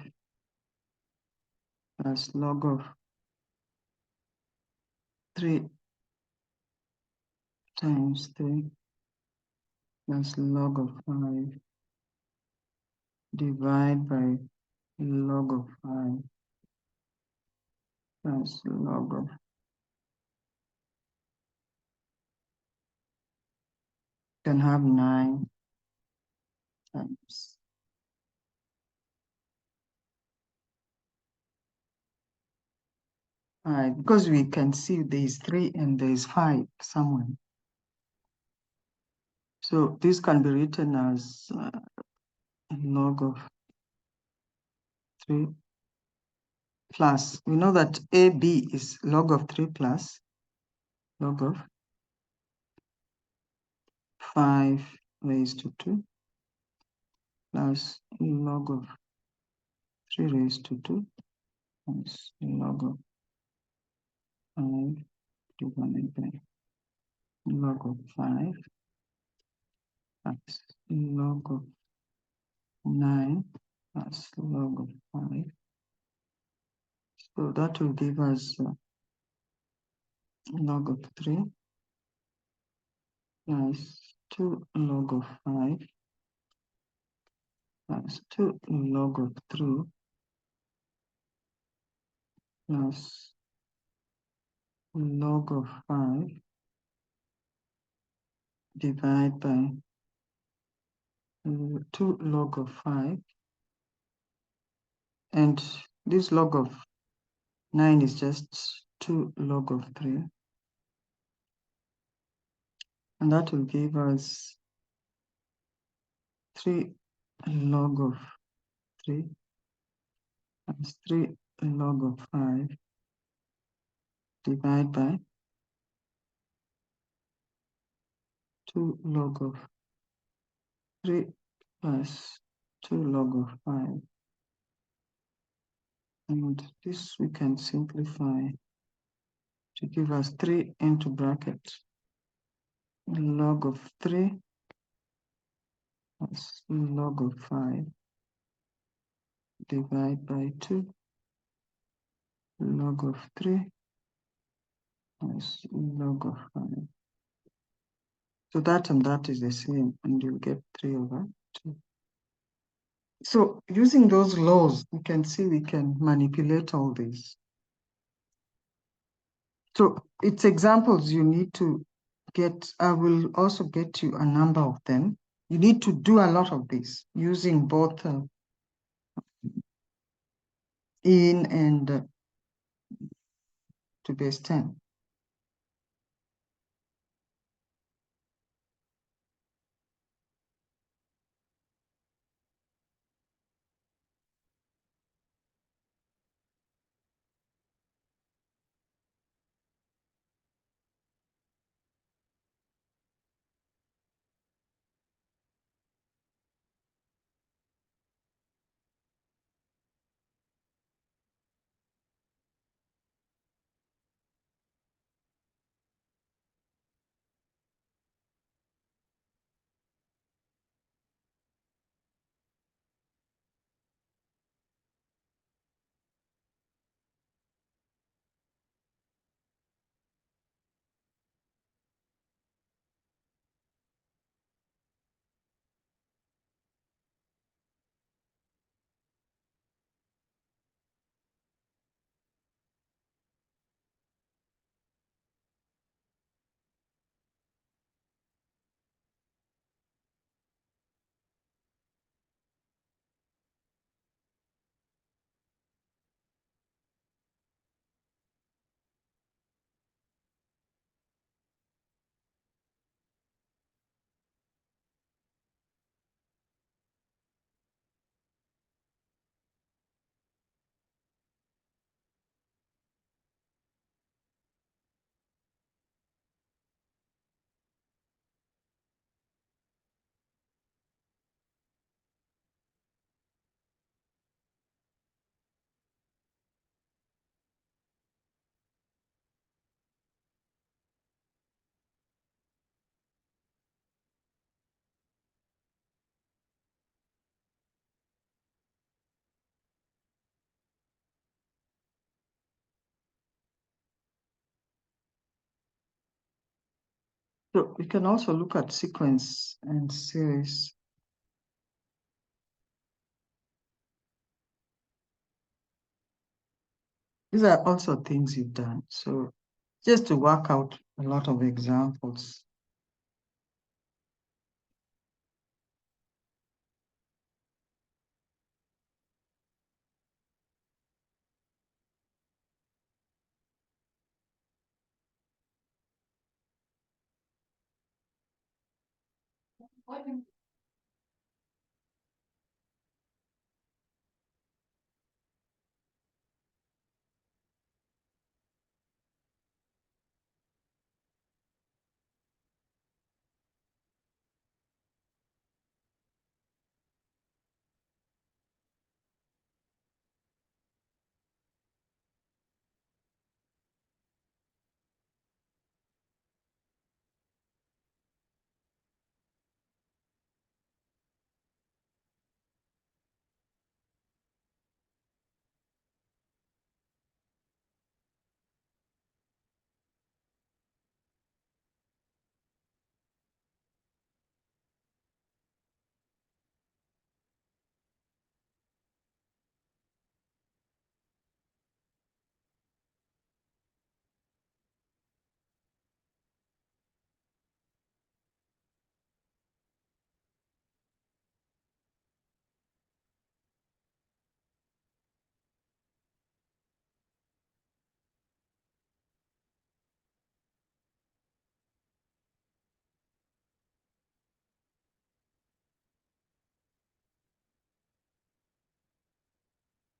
plus log of 3 times 3 plus log of 5 divide by log of 5 plus log of can have 9 times because we can see there is 3 and there is 5 somewhere. So this can be written as log of 3 plus, we know that AB is log of 3 plus log of 5 raised to 2 plus log of 3 raised to 2 plus log of 5 divided by log of 5 plus log of 9 plus log of 5. So that will give us log of 3 plus 2 log of 5 plus 2 log of 3 plus log of 5 divided by 2 log of 5, and this log of 9 is just 2 log of 3, and that will give us 3 log of 3 plus 3 log of 5 divided by 2 log of 3 plus 2 log of 5, and this we can simplify to give us 3 into bracket log of 3 plus log of 5 divided by 2 log of 3 plus log of 5. So that and that is the same, and you'll get 3 over 2. So using those laws, you can see we can manipulate all this. So it's examples you need to get. I will also get you a number of them. You need to do a lot of this using both in and to base 10. So we can also look at sequence and series. These are also things you've done. So just to work out a lot of examples.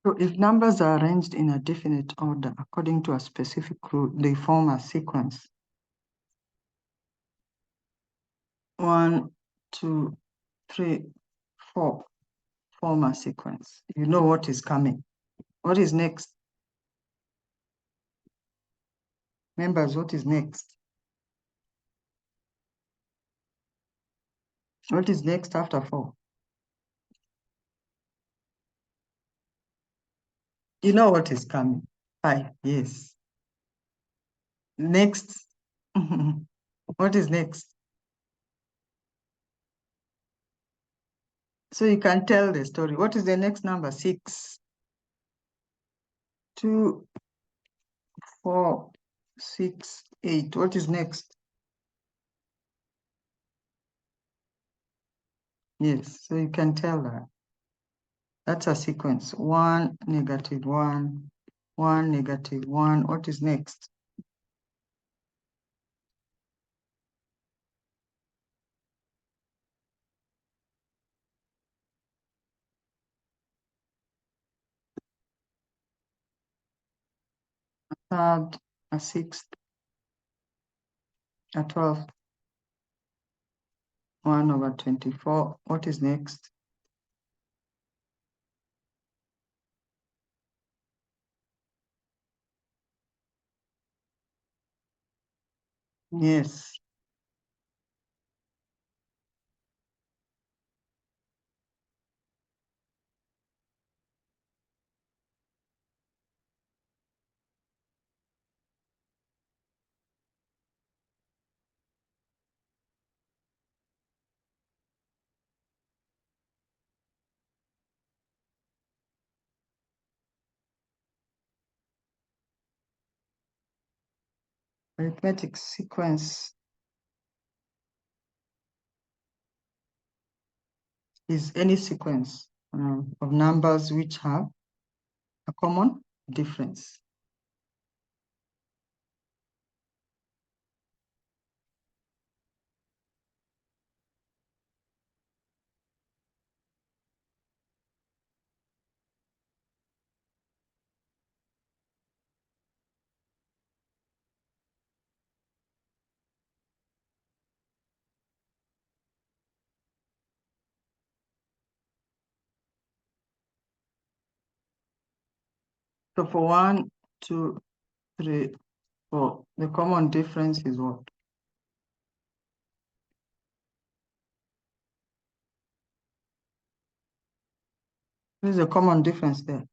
So if numbers are arranged in a definite order according to a specific rule, they form a sequence. 1, 2, 3, 4 form a sequence. You know what is coming. What is next? Members, what is next? What is next after 4? You know what is coming. 5, yes. Next. What is next? So you can tell the story. What is the next number? 6. 2, 4, 6, 8. What is next? Yes, so you can tell that. That's a sequence. 1, -1, 1, -1. What is next? A third, a sixth, a 12th, 1/24. What is next? Yes. Arithmetic sequence is any sequence of numbers which have a common difference. So for 1, 2, 3, 4, the common difference is what? What is the common difference there?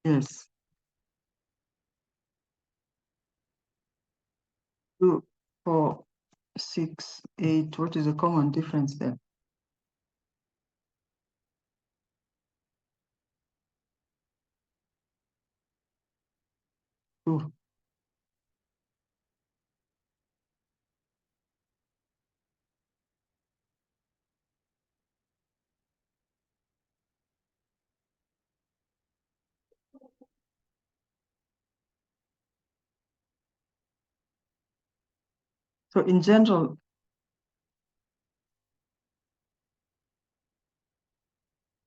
Yes. 2, 4, 6, 8. What is the common difference there? 2. So in general,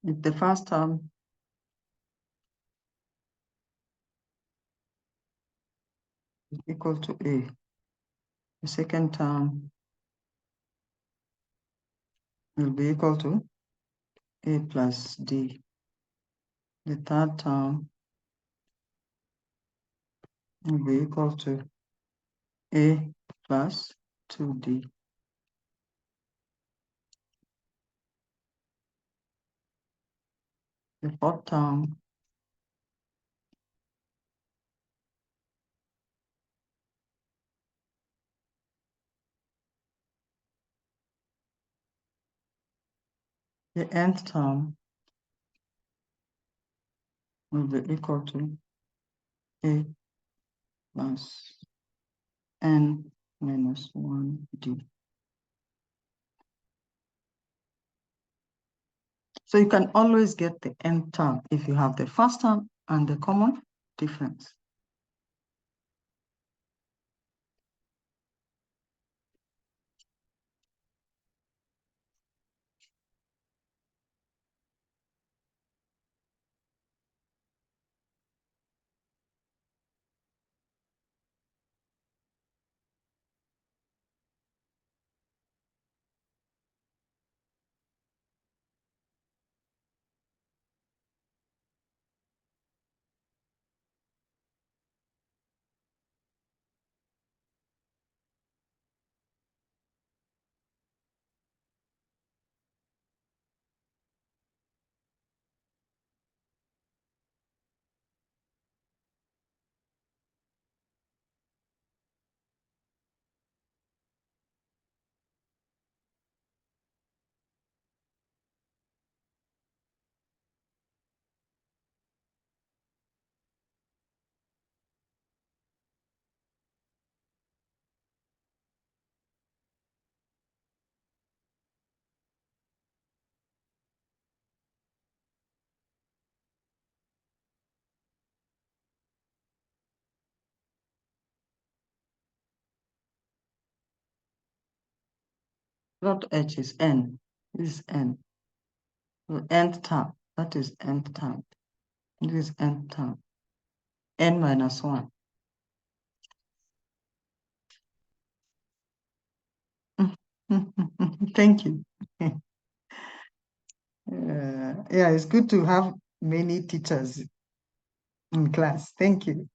if the first term is equal to A, the second term will be equal to A plus D. The third term will be equal to A plus 2D. The fourth term the nth term will be equal to A plus n minus 1D. So you can always get the nth term if you have the first term and the common difference. Not H is N. This is N. The nth term. That is nth term. This is nth term. N minus 1. Thank you. Yeah, it's good to have many teachers in class. Thank you.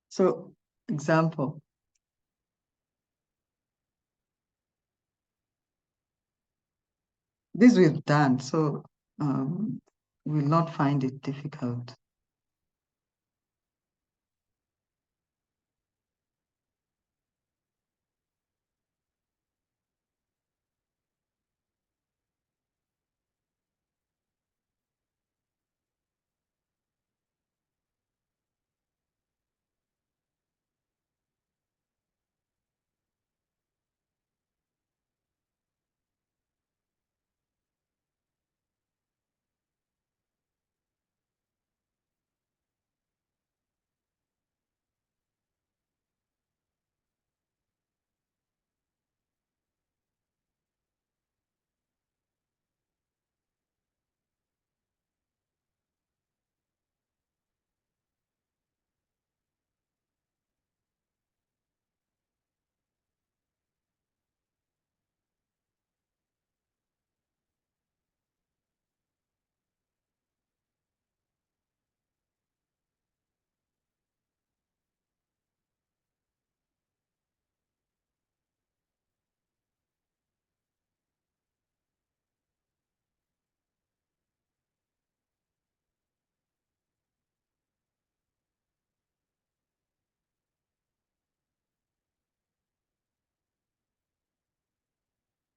So, example. This we've done, so we'll not find it difficult.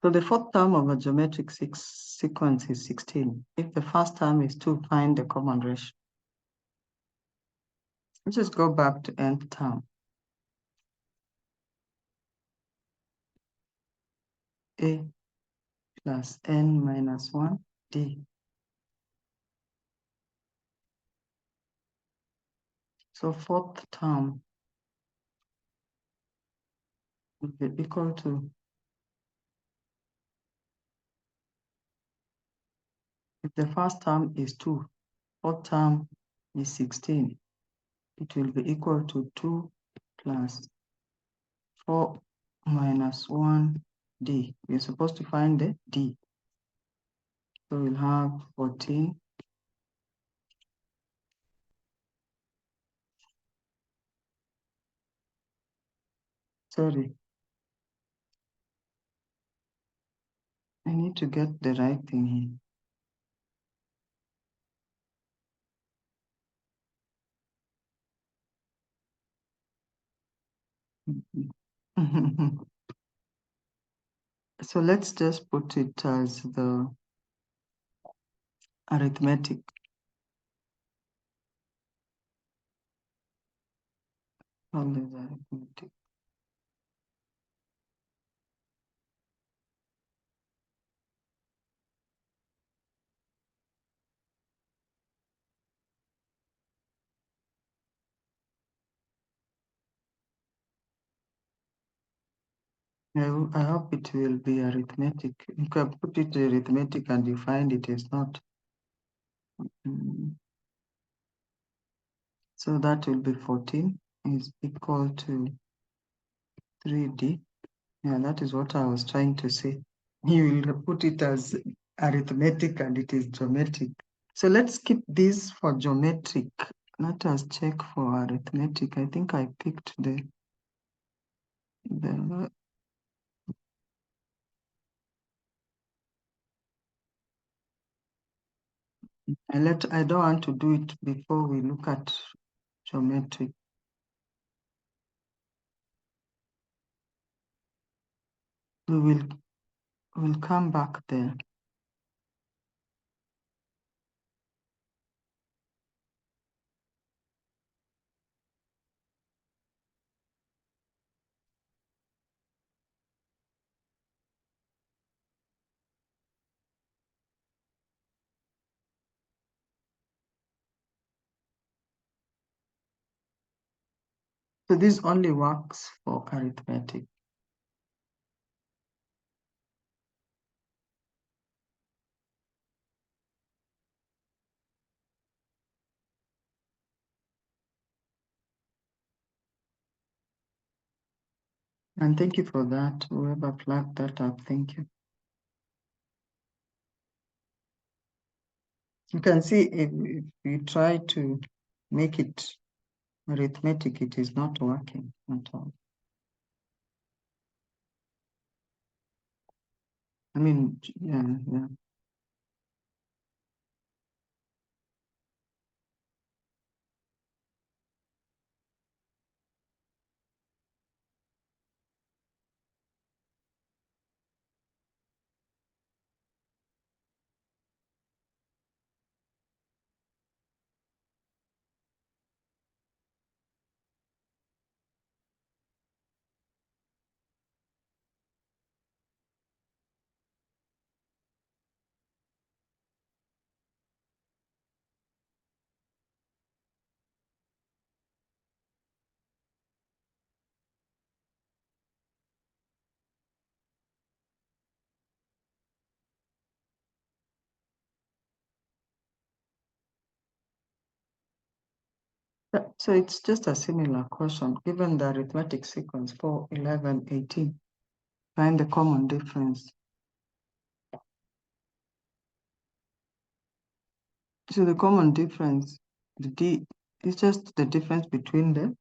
So the fourth term of a geometric sequence is 16. If the first term is 2, find the common ratio. Let's just go back to nth term. A plus n minus 1 d. So fourth term will be equal to, if the first term is 2, fourth term is 16, it will be equal to 2 plus 4 minus 1 d. We're supposed to find the d. So we'll have 14 sorry. I need to get the right thing here. So let's just put it as the arithmetic. Only the arithmetic. I hope it will be arithmetic. You can put it arithmetic and you find it is not. So that will be 14 is equal to 3d. Yeah, that is what I was trying to say. You will put it as arithmetic and it is geometric. So let's keep this for geometric. Let us check for arithmetic. I think I picked the I don't want to do it before we look at geometric. We'll come back there. So this only works for arithmetic. And thank you for that. Whoever plugged that up, thank you. You can see if you try to make it arithmetic, it is not working at all. I mean, yeah. So it's just a similar question. Given the arithmetic sequence 4, 11, 18, find the common difference. So the common difference, the D, is just the difference between the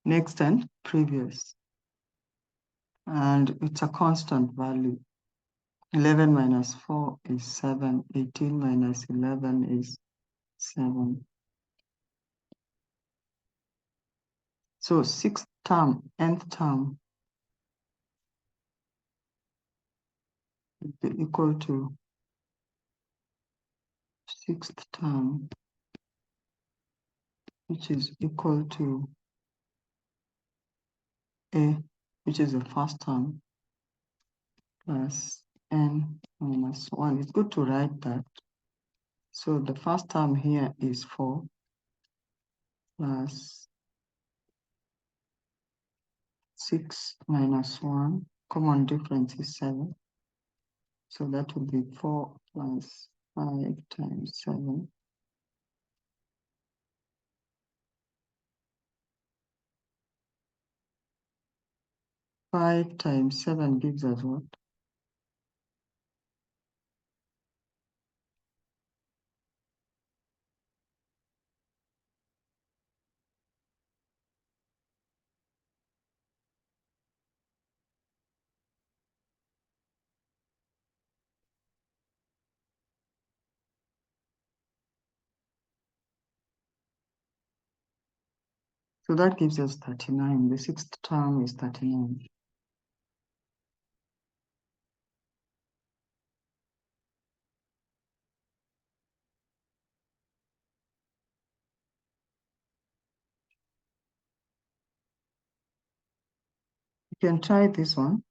next and previous. And it's a constant value. 11 minus 4 is 7. 18 minus 11 is 7. So sixth term, nth term, be equal to sixth term, which is equal to A, which is the first term, plus n minus 1. It's good to write that. So the first term here is 4 plus 6 minus 1. Common difference is 7. So that will be 4 plus 5 times 7. 5 times 7 gives us what? So that gives us 39. The sixth term is 39. You can try this one.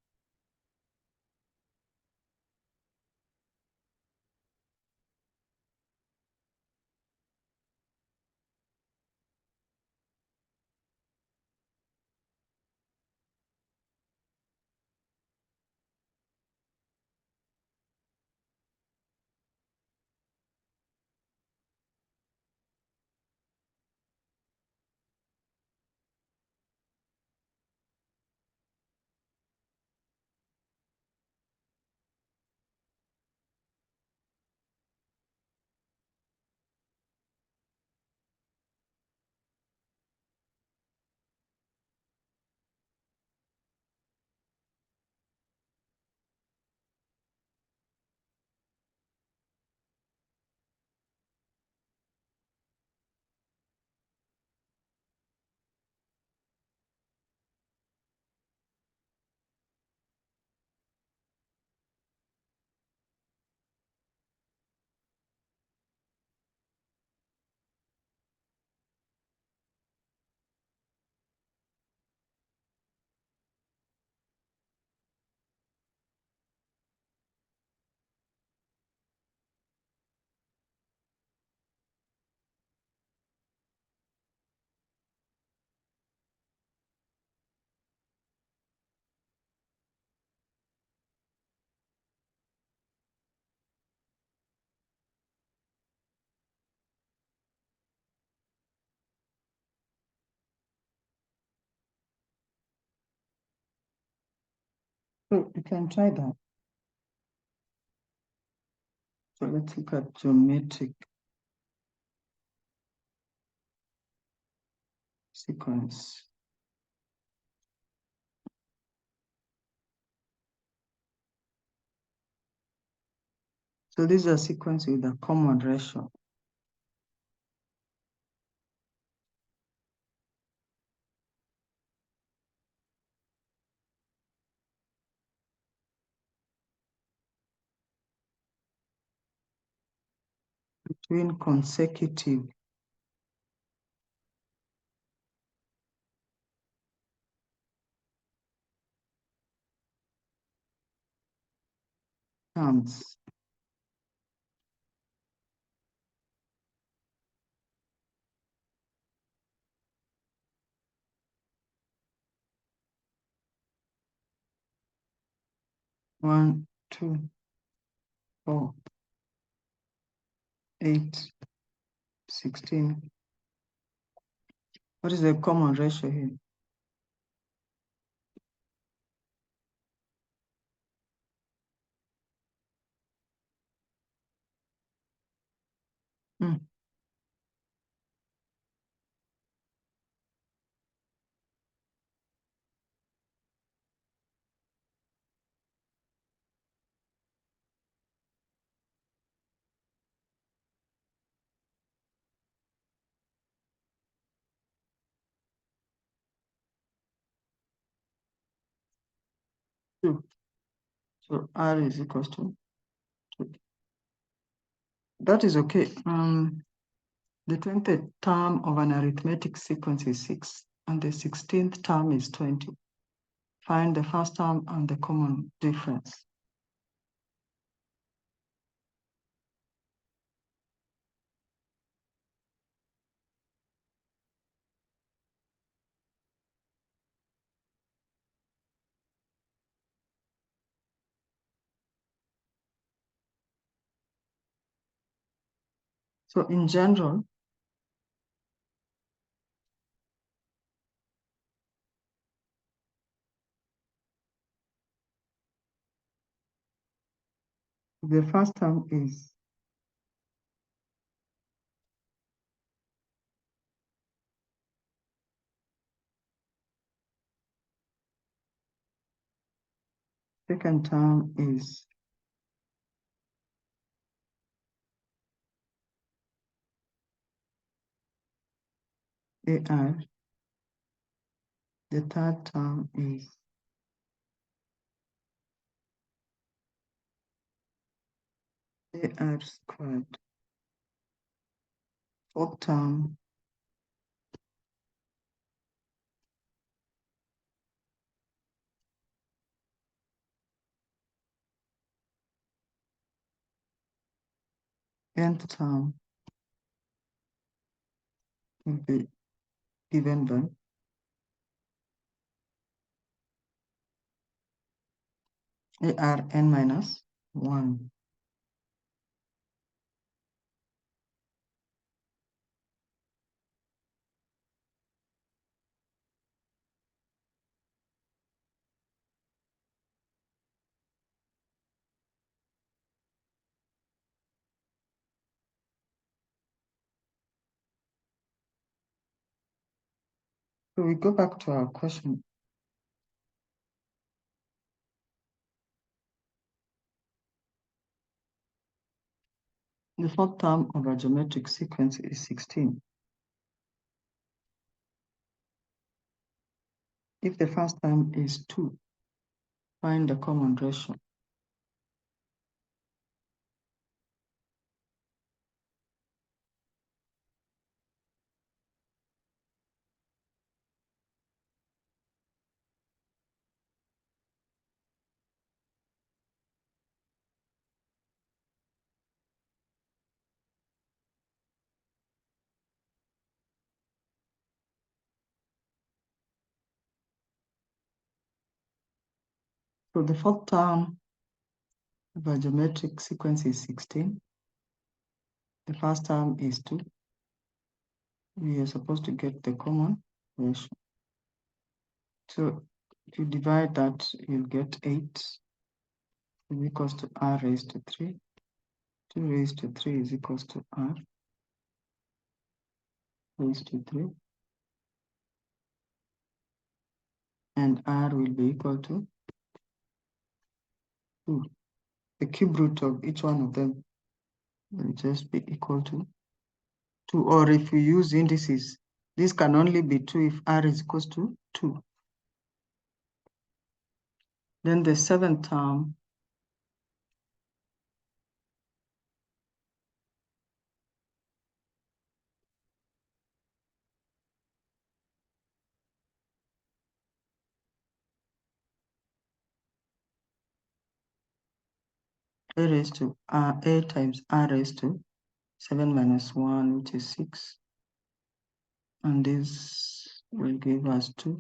So you can try that. So let's look at geometric sequence. So this is a sequence with a common ratio. Between consecutive terms. One, 2, 4, 8, 16. What is the common ratio here? Hmm. Two. So R is equals to 2. That is okay. The 20th term of an arithmetic sequence is 6, and the 16th term is 20. Find the first term and the common difference. So in general, the first term is second term is AR. The third term is AR squared. Fourth term nth term will be given by ARn minus 1. So we go back to our question. The fourth term of a geometric sequence is 16. If the first term is 2, find the common ratio. So the fourth term of a geometric sequence is 16. The first term is 2. We are supposed to get the common ratio. So if you divide that, you'll get 8 is equals to R raised to 3. 2 raised to 3 is equals to R raised to 3. And R will be equal to 2. The cube root of each one of them will just be equal to 2. Or if we use indices, this can only be 2 if R is equals to 2. Then the seventh term A raised to A times R raised to 7 minus 1, which is 6. And this will give us 2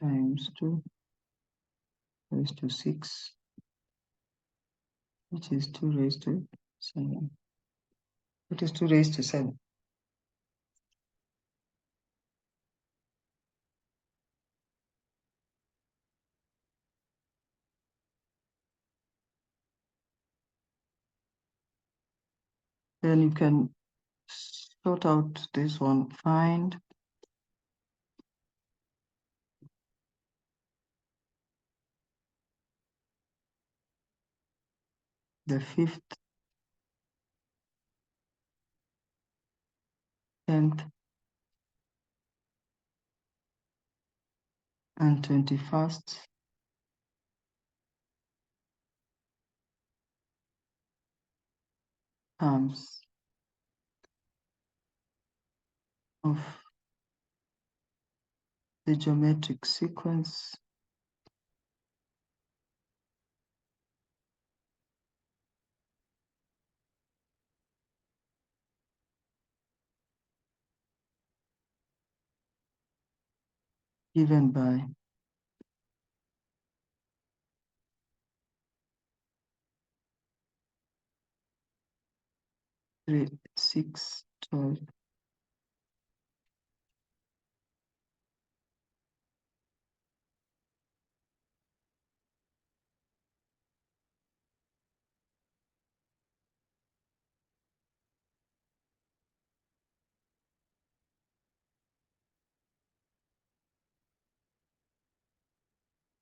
times 2 raised to 6, which is 2 raised to 7. It is 2 raised to 7. Then you can sort out this one. Find the 5th, 10th, and 21st terms of the geometric sequence given by 3, 6, 12.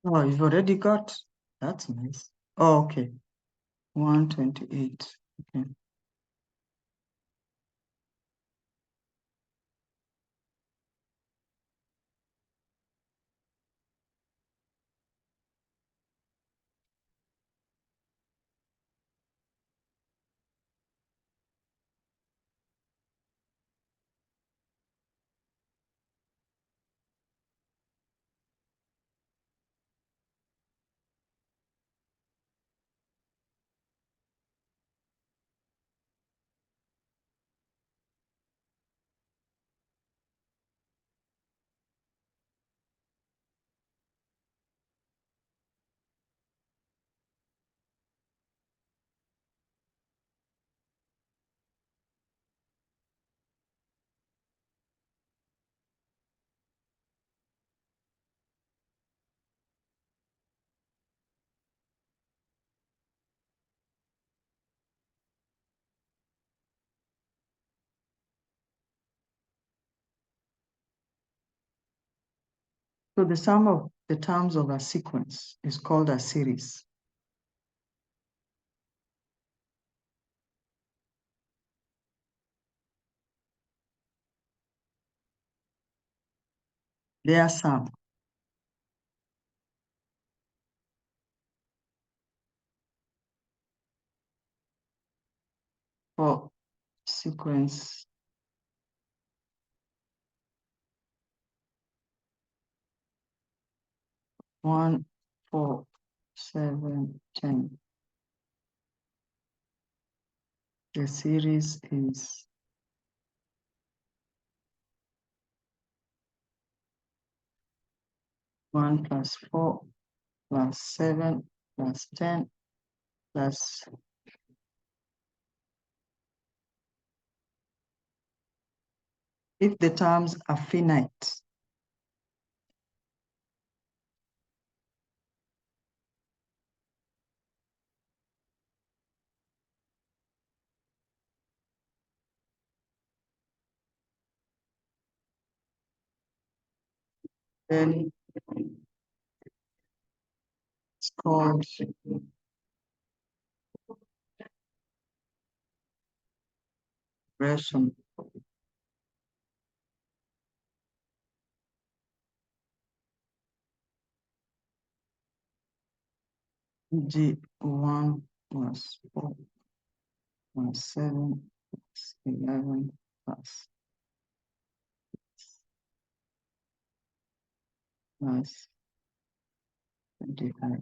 Oh, you've already got, that's nice. Oh, okay, 128, okay. So the sum of the terms of a sequence is called a series. Their sum. For sequence 1, 4, 7, 10. The series is one plus 4 plus 7 plus 10 plus if the terms are finite. Then it's called regression. G1 plus 4 plus 7 plus 11 plus 25.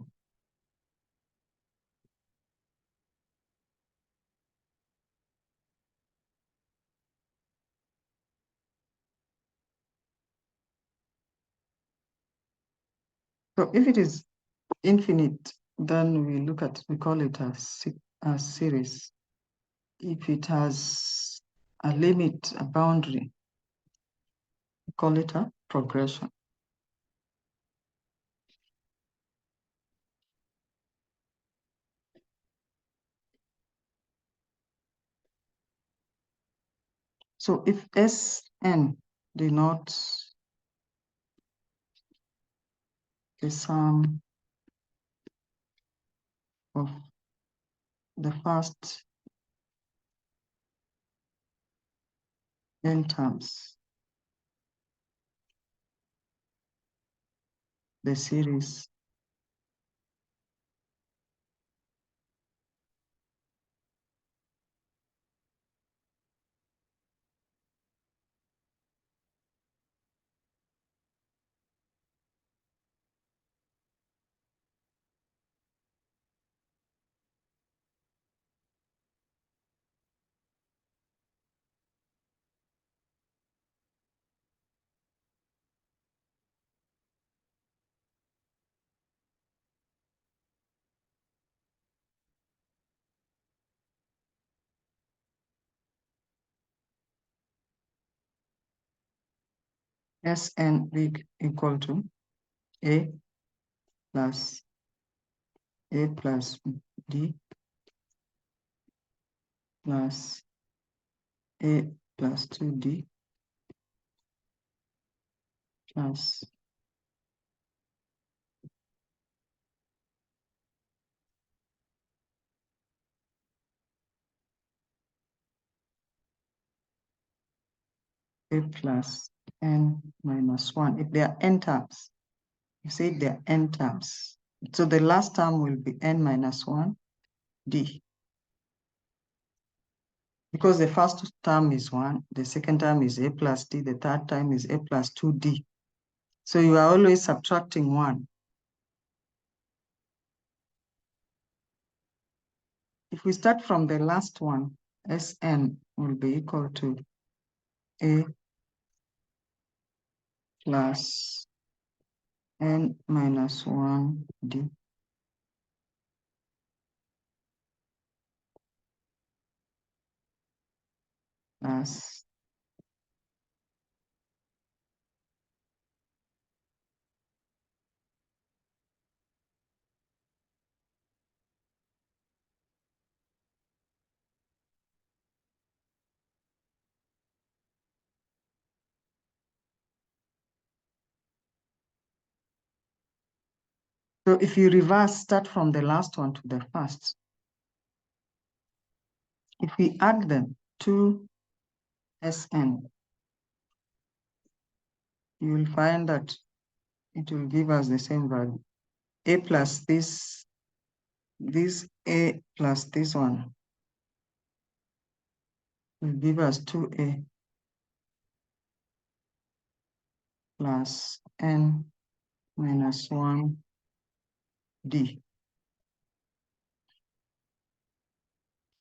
So if it is infinite, then we call it a series. If it has a limit, a boundary, we call it a progression. So if Sn denotes the sum of the first n terms, the series Sn big equal to A plus D plus A plus 2D plus A plus N minus 1. If they are N terms, you say they are N terms. So the last term will be N minus 1 D. Because the first term is 1, the second term is A plus D, the third term is A plus 2D. So you are always subtracting 1. If we start from the last one, Sn will be equal to A plus N minus 1 D plus So if you reverse, start from the last one to the first. If we add them to Sn, you will find that it will give us the same value. A plus this A plus this one will give us 2A plus N minus 1 D.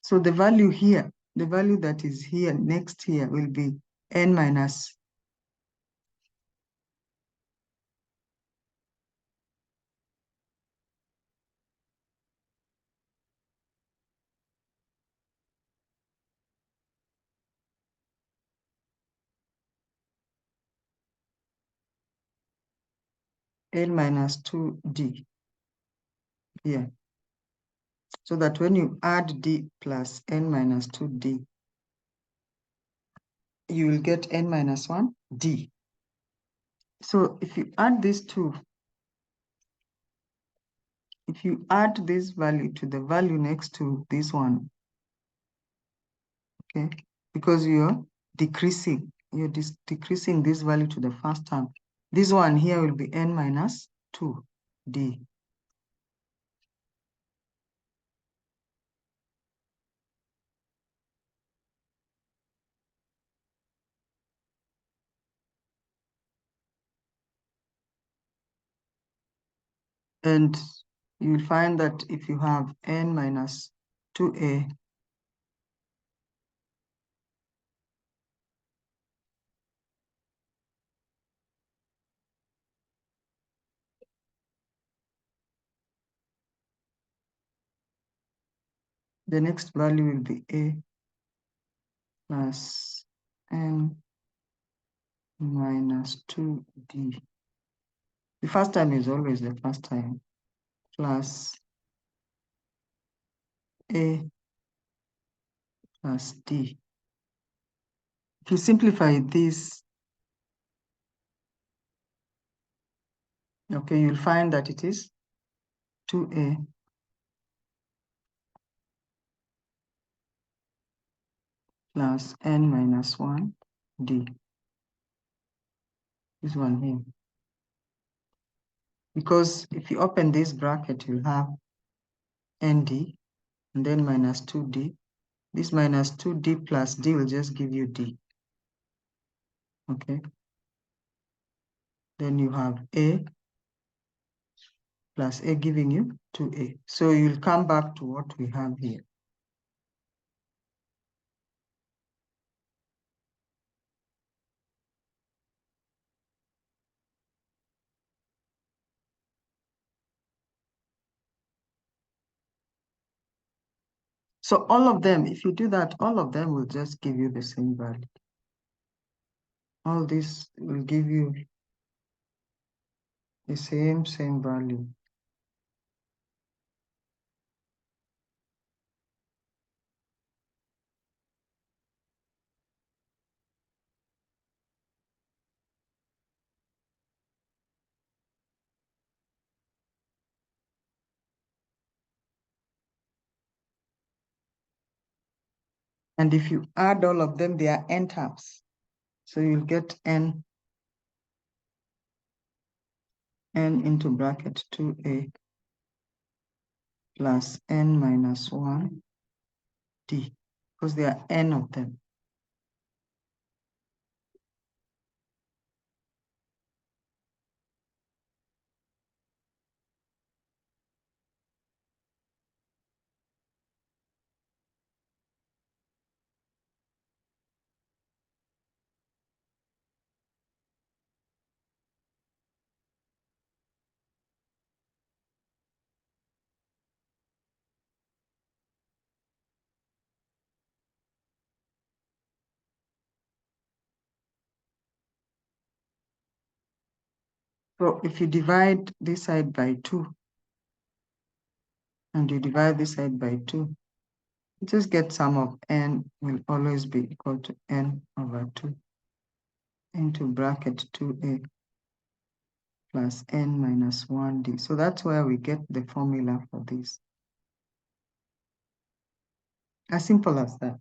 So the value here, the value that is here, next here, will be N minus N minus 2D here. So that when you add D plus N minus 2D, you will get N minus 1 D. So if you add these two, if you add this value to the value next to this one, okay, because you're decreasing this value to the first term. This one here will be N minus 2D. And you will find that if you have N minus 2A, the next value will be A plus N minus 2D. The first time is always the first time, plus A plus D. If you simplify this, okay, you'll find that it is 2A plus N minus 1 D. This one here. Because if you open this bracket, you'll have ND and then minus 2D. This minus 2D plus D will just give you D. Okay. Then you have A plus A giving you 2A. So you'll come back to what we have here. So all of them, if you do that, all of them will just give you the same value. all this will give you the same value. And if you add all of them, they are n terms. So you'll get n into bracket 2a plus n minus 1 d, because there are n of them. So if you divide this side by 2, and you divide this side by 2, you just get sum of n will always be equal to n over 2 into bracket 2a plus n minus 1d. So that's where we get the formula for this. As simple as that.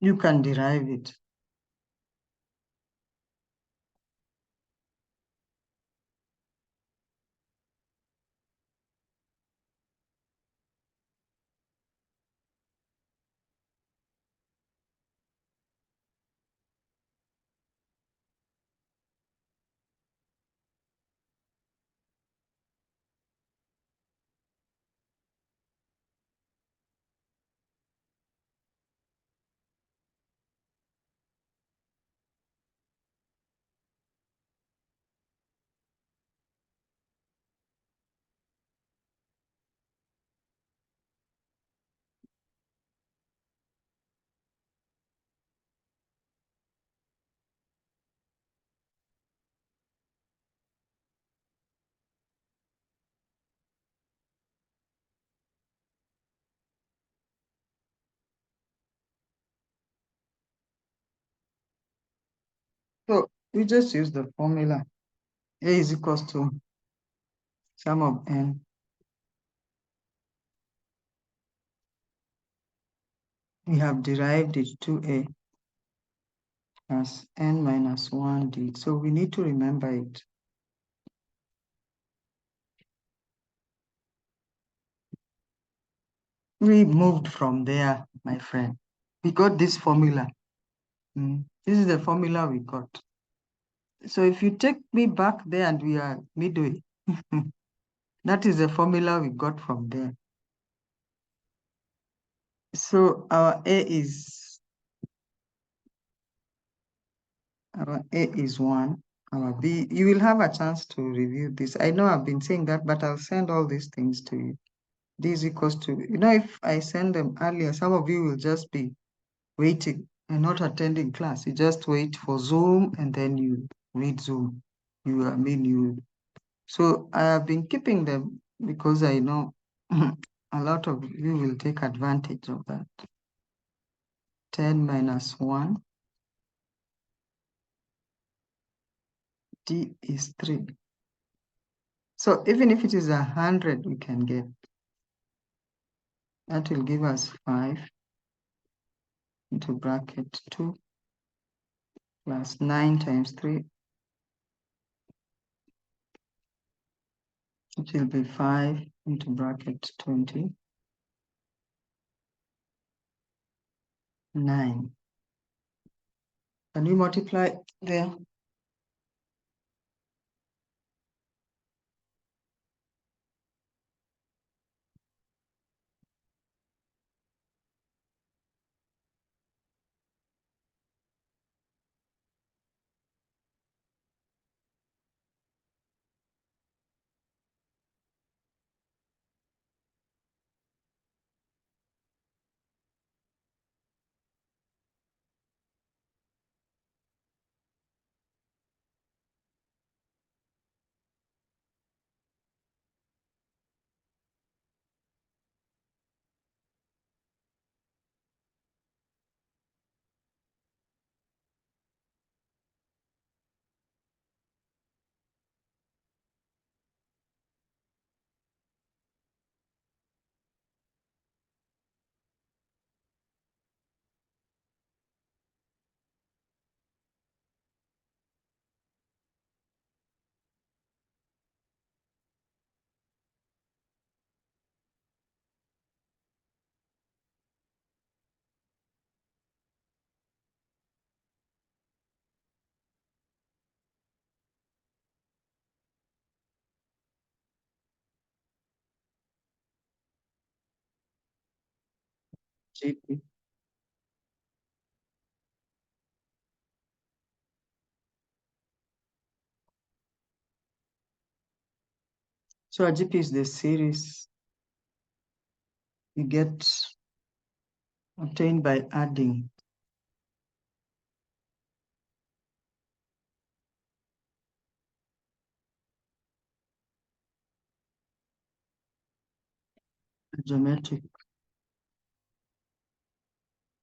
You can derive it. So we just use the formula. A is equals to sum of n. We have derived it 2a as n minus 1d. So we need to remember it. We moved from there, my friend. We got this formula. This is the formula we got. So if you take me back there and we are midway, that is the formula we got from there. So our A is 1. Our B, you will have a chance to review this. I know I've been saying that, but I'll send all these things to you. D is equals to, if I send them earlier, some of you will just be waiting and not attending class. You just wait for Zoom and then you read Zoom. So I have been keeping them because I know a lot of you will take advantage of that. 10 minus 1, D is 3. So even if it is 100, we can get. That will give us 5 into bracket 2 plus 9 times 3. It will be 5 into bracket 20. 9. Can we multiply there? GP. So a GP is the series you get obtained by adding a geometric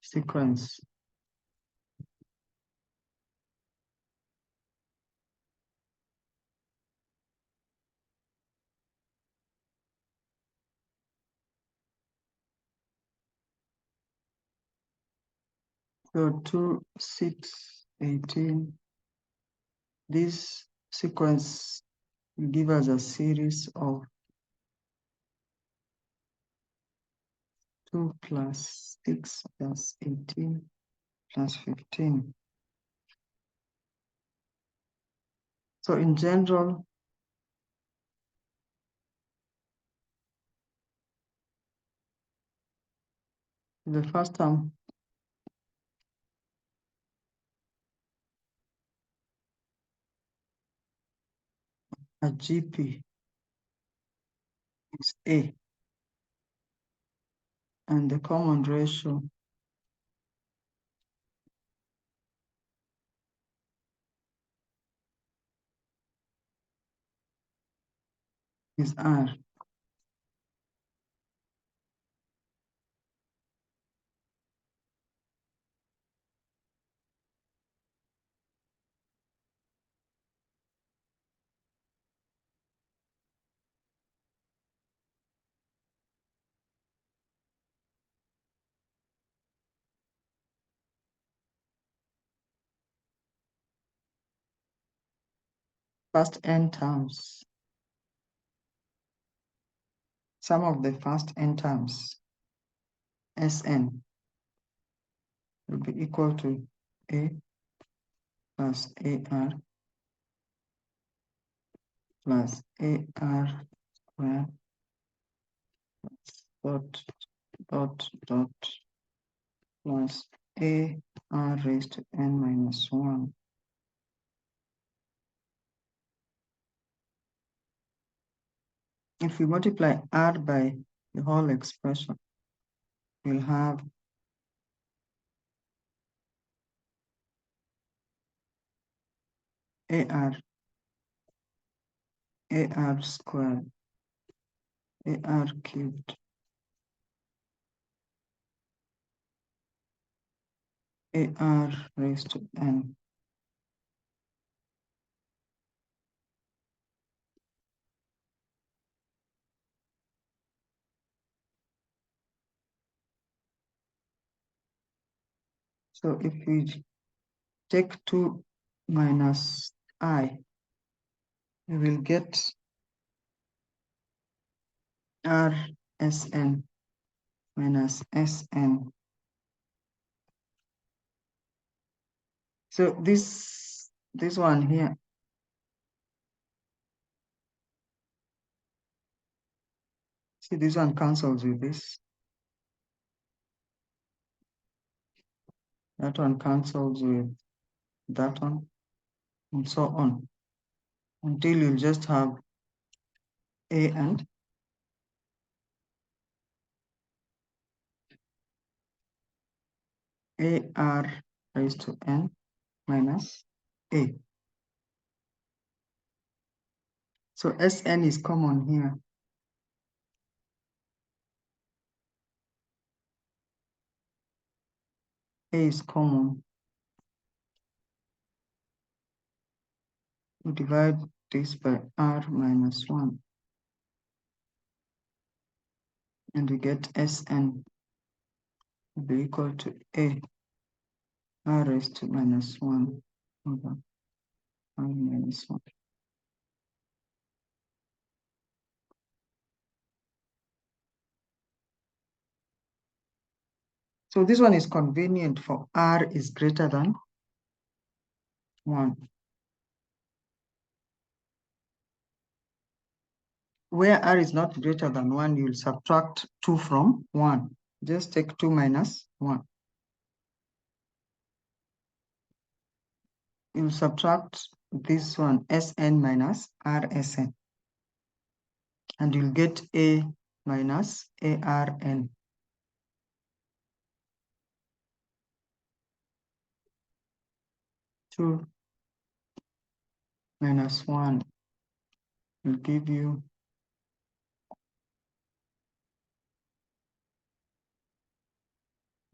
sequence so 2, 6, 18. This sequence will give us a series of 2 plus 6 plus 18 plus 15. So in general, the first term a GP is A, and the common ratio is R. First n terms, sum of the first n terms, Sn, will be equal to A plus AR plus AR squared dot plus AR raised to n minus 1. If we multiply R by the whole expression, we'll have AR squared, AR cubed, AR raised to n. So if we take 2 minus I, we will get RSN minus SN. So this one here, see, this one cancels with this. That one cancels with that one, and so on, until you just have A and AR raised to n minus A. So Sn is common here. A is common. We divide this by R minus 1. And we get Sn will be equal to A R raised to minus 1 over R minus 1. So this one is convenient for R is greater than 1. Where R is not greater than 1, you'll subtract 2 from 1. Just take 2 minus 1. You subtract this one, Sn minus Rsn, and you'll get A minus Arn. 2 minus 1 will give you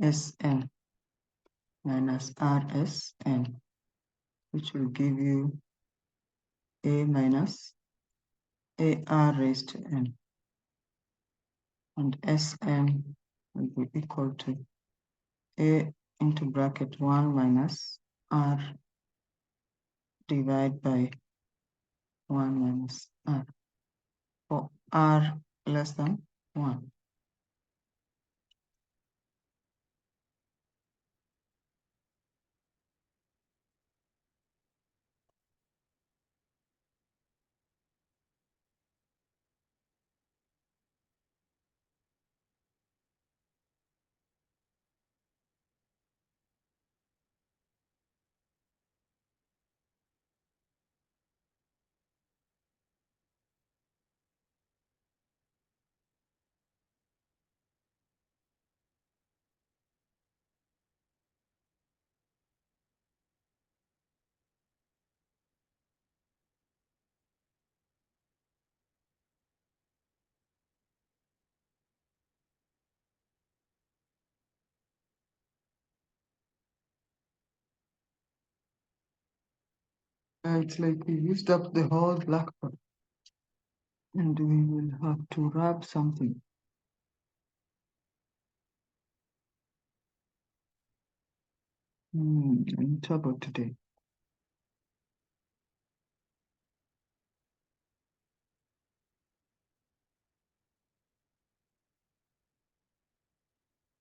Sn minus Rsn, which will give you A minus Ar raised to n, and Sn will be equal to A into bracket 1 minus R divided by 1 minus R, for R less than 1. It's like we used up the whole blackboard, and we will have to wrap something. In trouble today.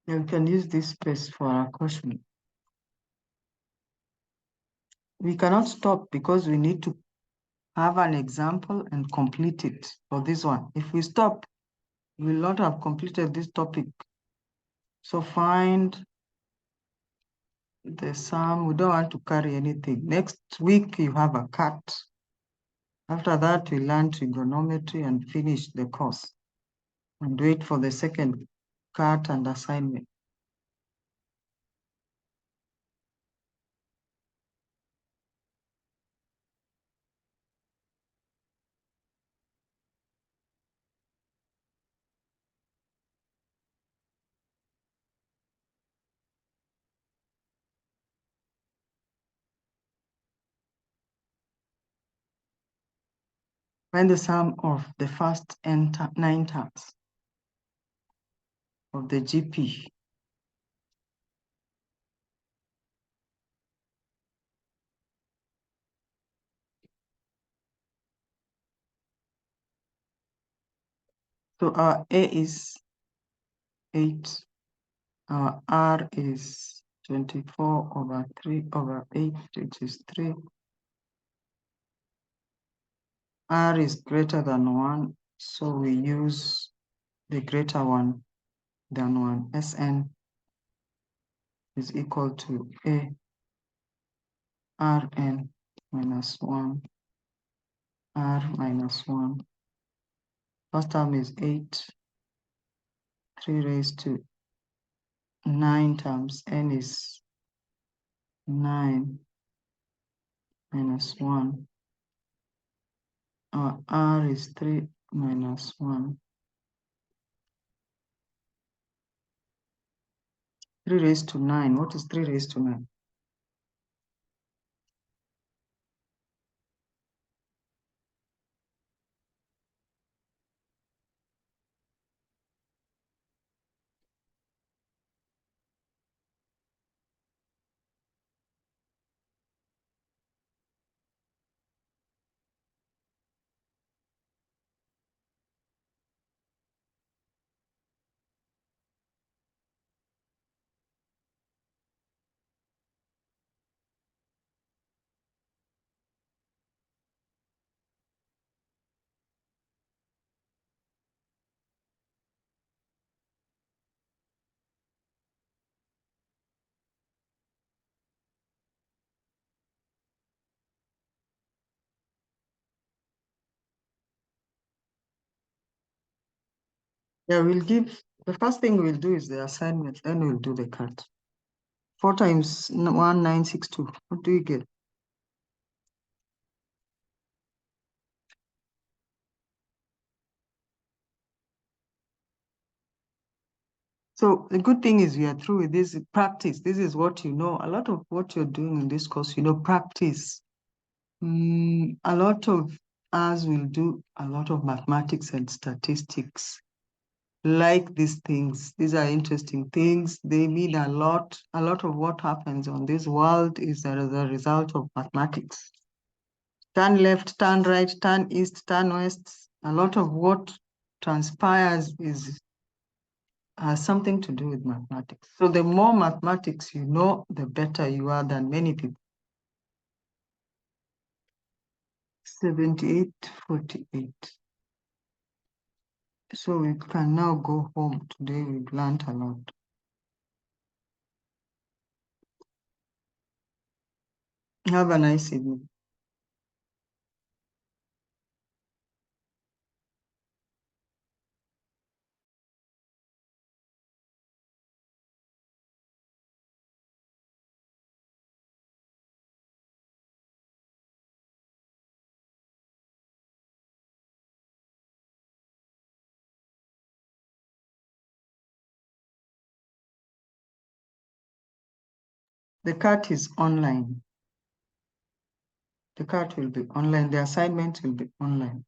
Yeah, we can use this space for our question. We cannot stop because we need to have an example and complete it for this one. If we stop, we will not have completed this topic. So find the sum. We don't want to carry anything. Next week, you have a cut. After that, we learn trigonometry and finish the course and wait for the second cut and assignment. Find the sum of the first 9 terms of the GP. So our A is 8, our R is 24 over 3 over 8, which is 3. R is greater than 1, so we use the greater one than 1. Sn is equal to A Rn minus 1, R minus 1. First term is 8, 3 raised to 9 times n is 9 minus 1. Our R is 3 minus 1. 3 raised to 9. What is 3 raised to 9? Yeah, the first thing we'll do is the assignment, then we'll do the cut. 4 times 1962. What do you get? So the good thing is we are through with this practice. This is what you know. A lot of what you're doing in this course, practice. A lot of us will do a lot of mathematics and statistics. Like these things. These are interesting things. They mean a lot. A lot of what happens on this world is as a result of mathematics. Turn left, turn right, turn east, turn west. A lot of what transpires has something to do with mathematics. So the more mathematics you know, the better you are than many people. 78:48. So we can now go home. Today we've learned a lot. Have a nice evening. The cut is online. The cut will be online. The assignment will be online.